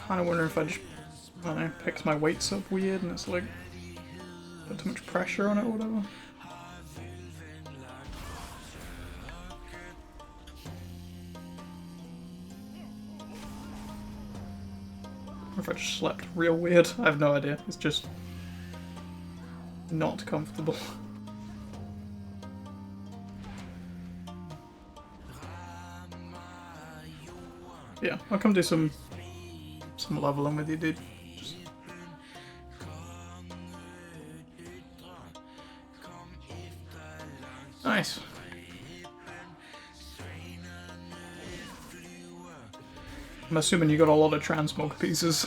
Kind of wonder if I just, I don't know, picks my weights up weird and it's like put too much pressure on it or whatever. Or if I just slept real weird. I have no idea. It's just not comfortable. Yeah, I'll come do some leveling with you, dude. Just... Nice. I'm assuming you got a lot of transmog pieces.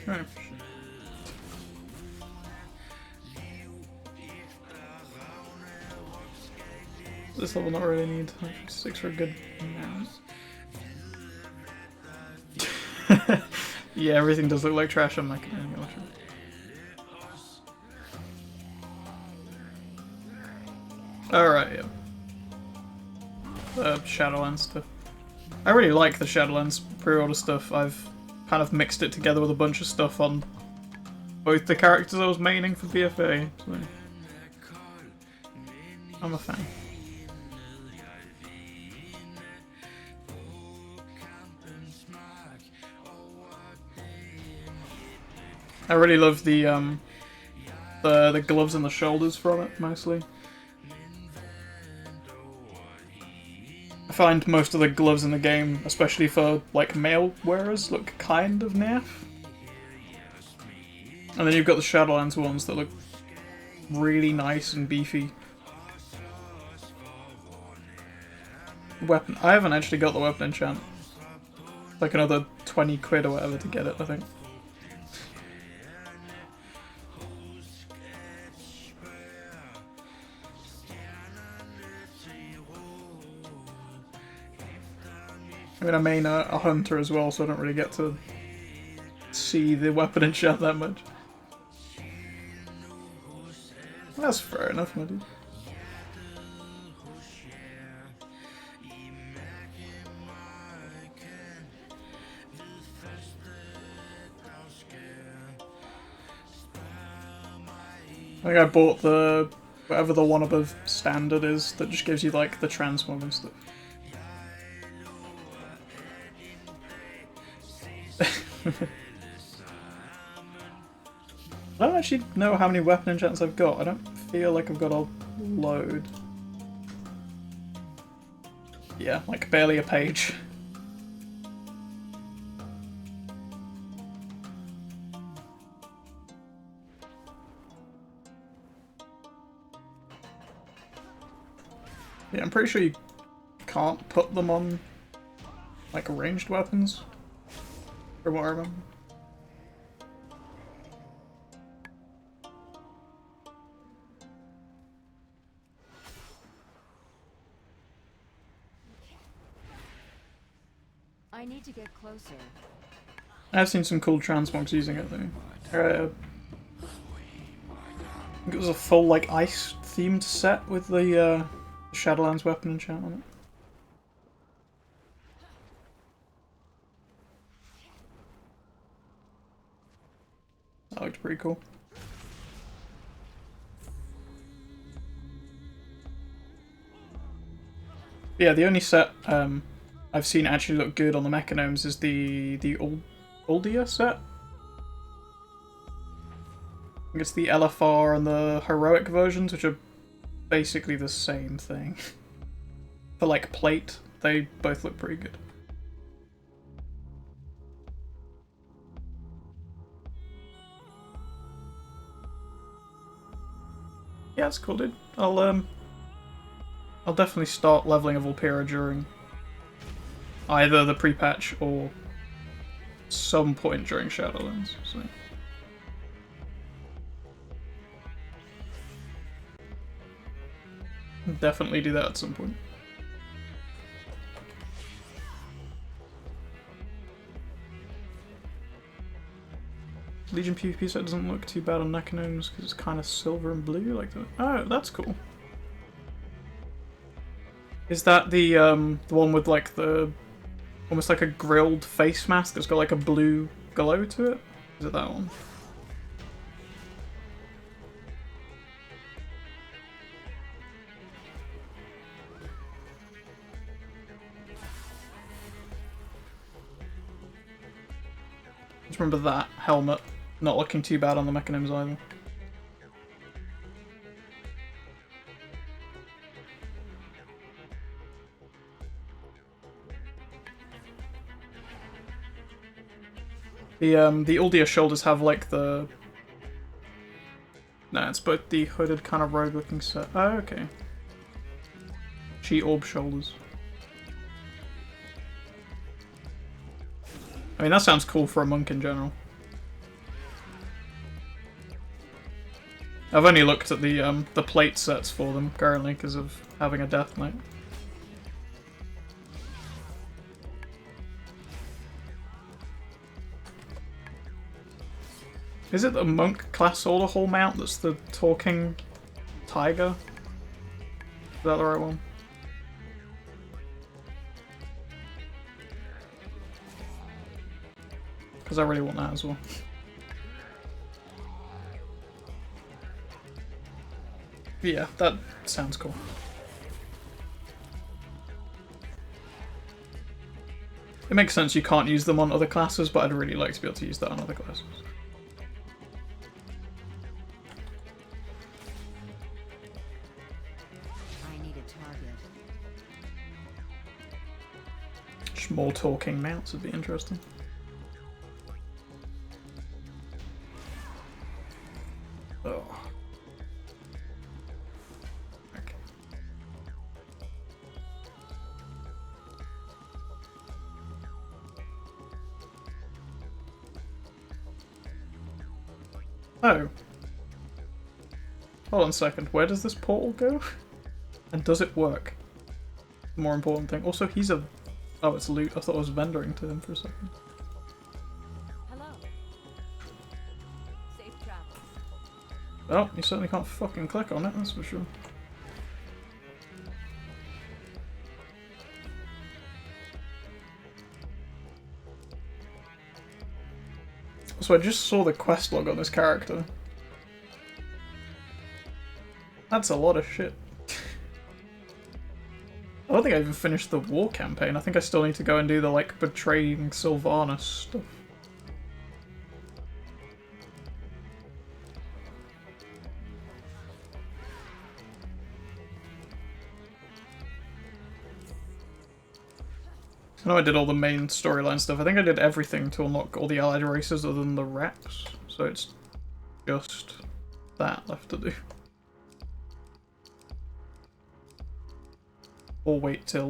Right. This level not really need 6 for a good amount. Yeah, everything does look like trash on my computer. Alright, yeah. The Shadowlands stuff. I really like the Shadowlands pre-order stuff. I've kind of mixed it together with a bunch of stuff on both the characters I was maining for BFA, so I'm a fan. I really love the gloves and the shoulders from it, mostly. I find most of the gloves in the game, especially for like male wearers, look kind of naff. And then you've got the Shadowlands ones that look really nice and beefy. Weapon. I haven't actually got the weapon enchant. Like another 20 quid or whatever to get it, I think. I mean, I main a hunter as well, so I don't really get to see the weapon enchant that much. That's fair enough, my dude. I think I bought the whatever the one above standard is that just gives you like the transmog and stuff. I don't actually know how many weapon enchants I've got. I don't feel like I've got a load. Yeah, like barely a page. Yeah, I'm pretty sure you can't put them on like ranged weapons, from what I remember. I need to get closer. I've seen some cool transmogs using it though. I think it was a full like ice themed set with the Shadowlands weapon enchant on it. That looked pretty cool. Yeah, the only set I've seen actually look good on the Mechanomes is the Uldia set. I think it's the LFR and the heroic versions, which are basically the same thing. For like plate, they both look pretty good. Yeah, it's cool, dude. I'll definitely start leveling a Vulpera during either the pre-patch or some point during Shadowlands. So definitely do that at some point. Legion PvP set doesn't look too bad on Mechanomes because it's kind of silver and blue like that. Oh, that's cool. Is that the one with like the almost like a grilled face mask that's got like a blue glow to it? Is it that one? Just remember that helmet not looking too bad on the Mechanomes either. The Uldia shoulders have like the... No, it's both the hooded kind of rogue looking set. Oh, okay. She orb shoulders. I mean, that sounds cool for a monk in general. I've only looked at the plate sets for them currently because of having a death knight. Is it the monk class Soldier Hall mount that's the talking tiger? Is that the right one? Because I really want that as well. Yeah, that sounds cool. It makes sense you can't use them on other classes, but I'd really like to be able to use that on other classes. I need a target. Just more talking mounts would be interesting. Oh. Okay. Oh. Hold on a second. Where does this portal go? And does it work? The more important thing. Also, he's a... Oh, it's loot. I thought I was vendoring to him for a second. Hello. Safe travels. Well, you certainly can't fucking click on it, that's for sure. So I just saw the quest log on this character. That's a lot of shit. I don't think I even finished the war campaign. I think I still need to go and do the, like, betraying Sylvanas stuff. I know I did all the main storyline stuff. I think I did everything to unlock all the allied races other than the Rex. So it's just that left to do. Or wait till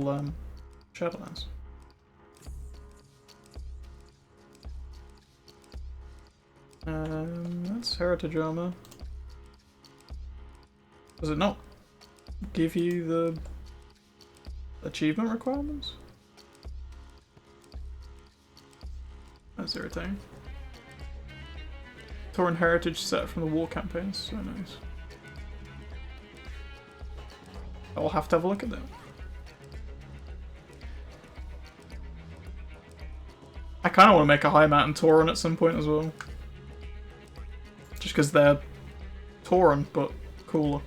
Shadowlands. That's heritage armor. Does it not give you the achievement requirements? That's irritating. Tauren heritage set from the war campaigns, so nice. I'll have to have a look at that. I kind of want to make a high mountain Tauren at some point as well. Just because they're Tauren, but cooler.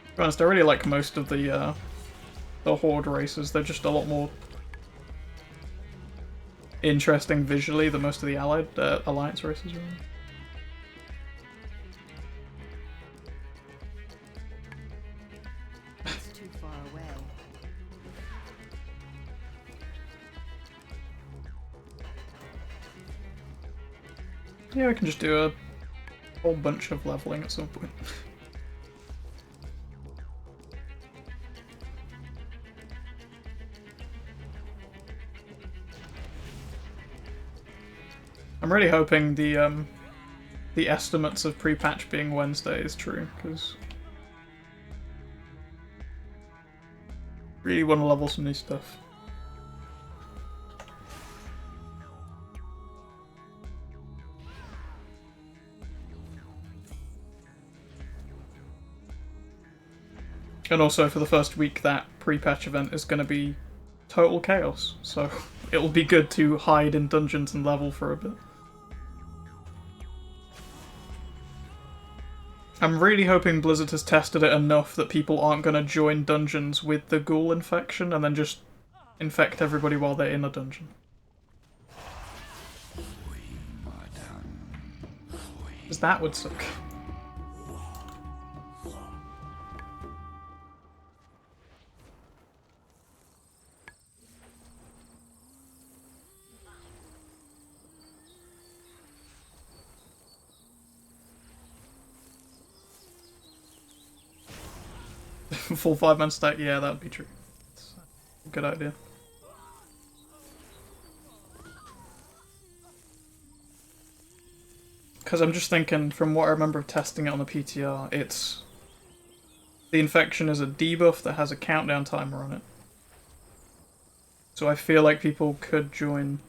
To be honest, I really like most of the Horde races. They're just a lot more interesting visually than most of the Allied Alliance races. Really. It's too far away. Yeah, we can just do a whole bunch of leveling at some point. I'm really hoping the estimates of pre-patch being Wednesday is true, because really want to level some new stuff. And also for the first week, that pre-patch event is going to be total chaos, so it'll be good to hide in dungeons and level for a bit. I'm really hoping Blizzard has tested it enough that people aren't going to join dungeons with the ghoul infection and then just infect everybody while they're in a dungeon. Because that would suck. Full 5-man stack, yeah, that would be true. It's a good idea. Because I'm just thinking, from what I remember of testing it on the PTR, it's... the infection is a debuff that has a countdown timer on it. So I feel like people could join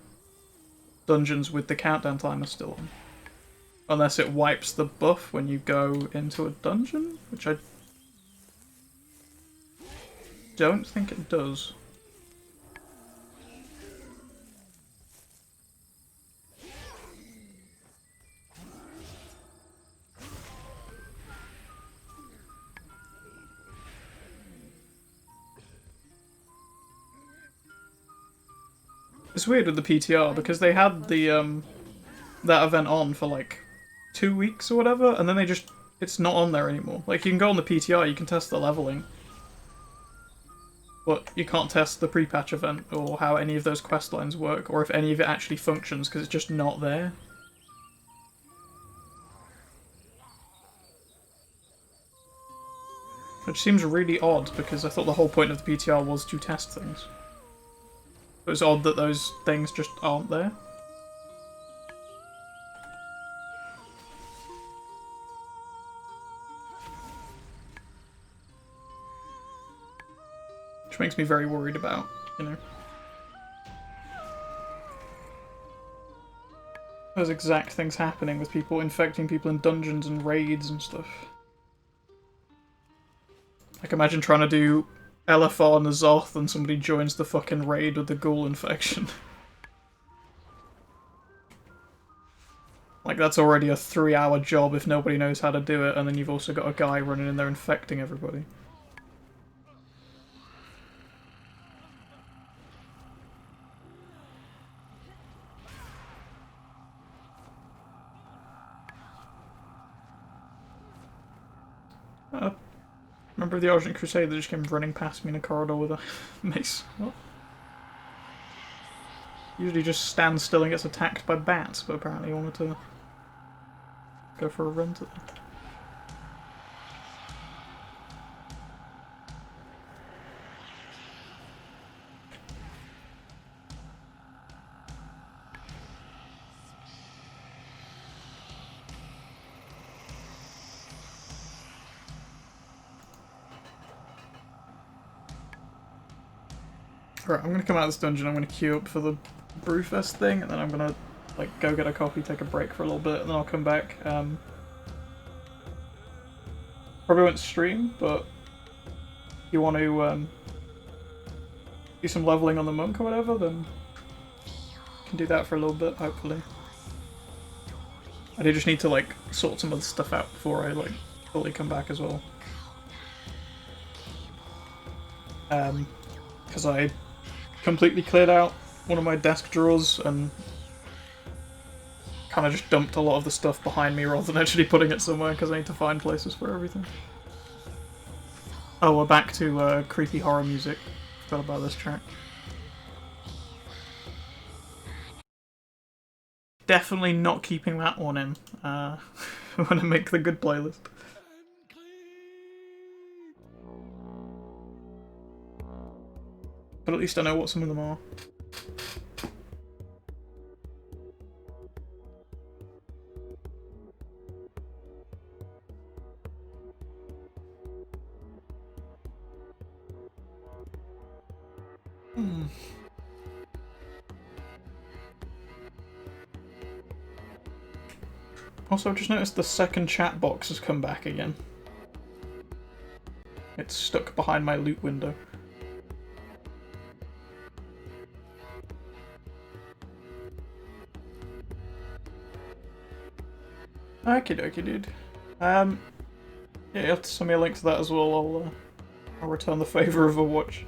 dungeons with the countdown timer still on. Unless it wipes the buff when you go into a dungeon, which I don't think it does. It's weird with the PTR because they had the that event on for like 2 weeks or whatever, and then they just it's not on there anymore. Like you can go on the PTR, you can test the leveling, but you can't test the pre-patch event or how any of those quest lines work, or if any of it actually functions because it's just not there. Which seems really odd because I thought the whole point of the PTR was to test things. It's odd that those things just aren't there. Which makes me very worried about, you know, those exact things happening with people infecting people in dungeons and raids and stuff. Like imagine trying to do LFR and Azoth and somebody joins the fucking raid with the ghoul infection. Like that's already a 3-hour job if nobody knows how to do it, and then you've also got a guy running in there infecting everybody. Remember the Argent Crusade that just came running past me in a corridor with a mace? What? Usually just stands still and gets attacked by bats, but apparently he wanted to go for a run to them. Right, I'm gonna come out of this dungeon, I'm gonna queue up for the Brewfest thing, and then I'm gonna like go get a coffee, take a break for a little bit, and then I'll come back. Probably won't stream, but if you want to do some leveling on the monk or whatever, then you can do that for a little bit, hopefully. I do just need to like sort some other stuff out before I like fully come back as well. Because I completely cleared out one of my desk drawers and kind of just dumped a lot of the stuff behind me rather than actually putting it somewhere because I need to find places for everything. Oh, we're back to creepy horror music. Forgot about this track. Definitely not keeping that one in. When I make the good playlist. But at least I know what some of them are. Also, I've just noticed the second chat box has come back again. It's stuck behind my loot window. Okie dokie, dude. Yeah, you have to send me a link to that as well. I'll return the favour of a watch.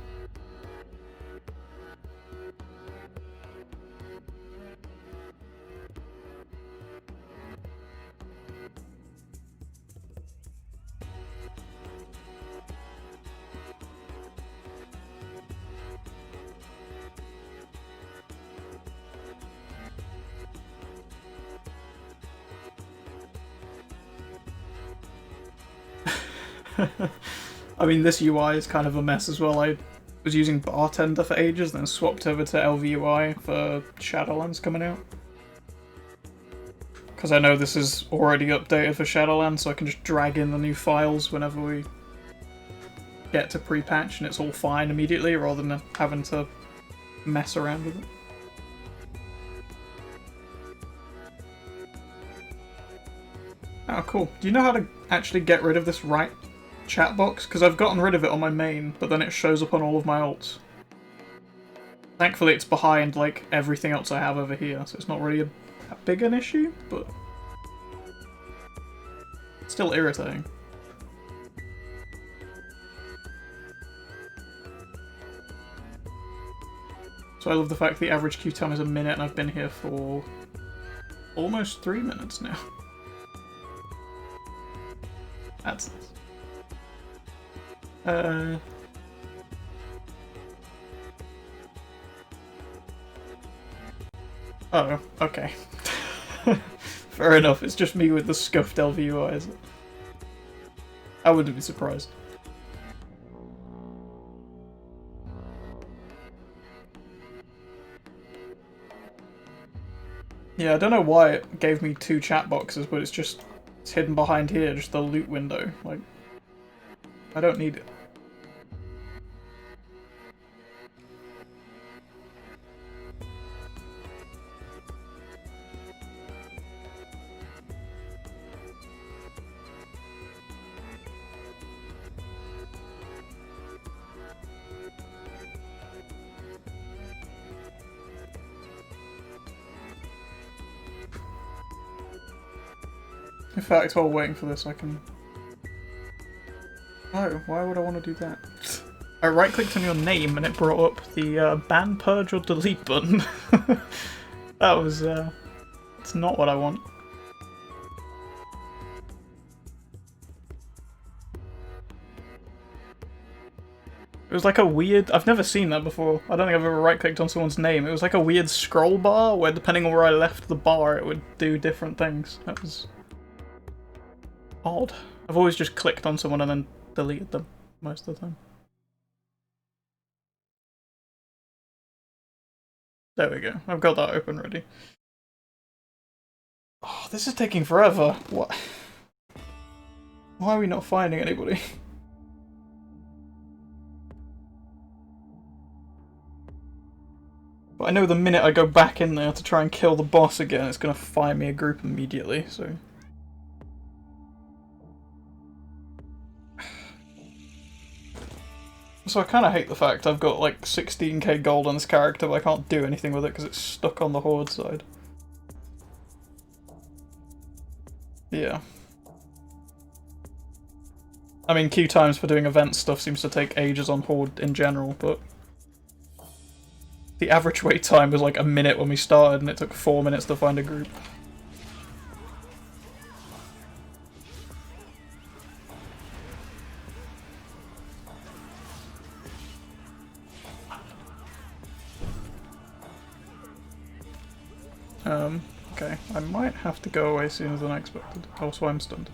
I mean, this UI is kind of a mess as well. I was using Bartender for ages, then swapped over to LVUI for Shadowlands coming out. Because I know this is already updated for Shadowlands, so I can just drag in the new files whenever we get to pre-patch and it's all fine immediately, rather than having to mess around with it. Oh, cool. Do you know how to actually get rid of this right chat box? Because I've gotten rid of it on my main, but then it shows up on all of my alts. Thankfully it's behind like everything else I have over here, so it's not really that big an issue, but it's still irritating. So I love the fact the average queue time is a minute and I've been here for almost 3 minutes now. That's nice. Oh, okay. Fair enough, it's just me with the scuffed LVUI, is it? I wouldn't be surprised. Yeah, I don't know why it gave me 2 chat boxes, but it's hidden behind here, just the loot window. Like, I don't need it. In fact, while waiting for this, I can... Oh, why would I want to do that? I right-clicked on your name and it brought up the ban, purge, or delete button. That was, it's not what I want. It was like a weird... I've never seen that before. I don't think I've ever right-clicked on someone's name. It was like a weird scroll bar where depending on where I left the bar, it would do different things. That was... odd. I've always just clicked on someone and then deleted them most of the time. There we go. I've got that open ready. Oh, this is taking forever. What? Why are we not finding anybody? But I know the minute I go back in there to try and kill the boss again, it's gonna fire me a group immediately, so... So I kinda hate the fact I've got like 16k gold on this character, but I can't do anything with it because it's stuck on the Horde side. Yeah. I mean, queue times for doing event stuff seems to take ages on Horde in general, but... the average wait time was like a minute when we started, and it took 4 minutes to find a group. Okay, I might have to go away sooner than I expected. Also, I'm stunned.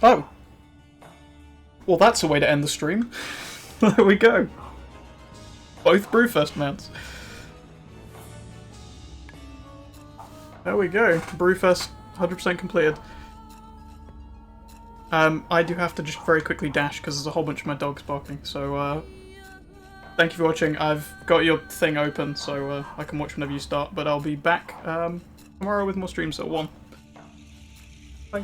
Oh! Well, that's a way to end the stream. There we go. Both Brewfest mounts. There we go. Brewfest 100% completed. I do have to just very quickly dash because there's a whole bunch of my dogs barking, so thank you for watching. I've got your thing open, so I can watch whenever you start, but I'll be back tomorrow with more streams at 1. Bye.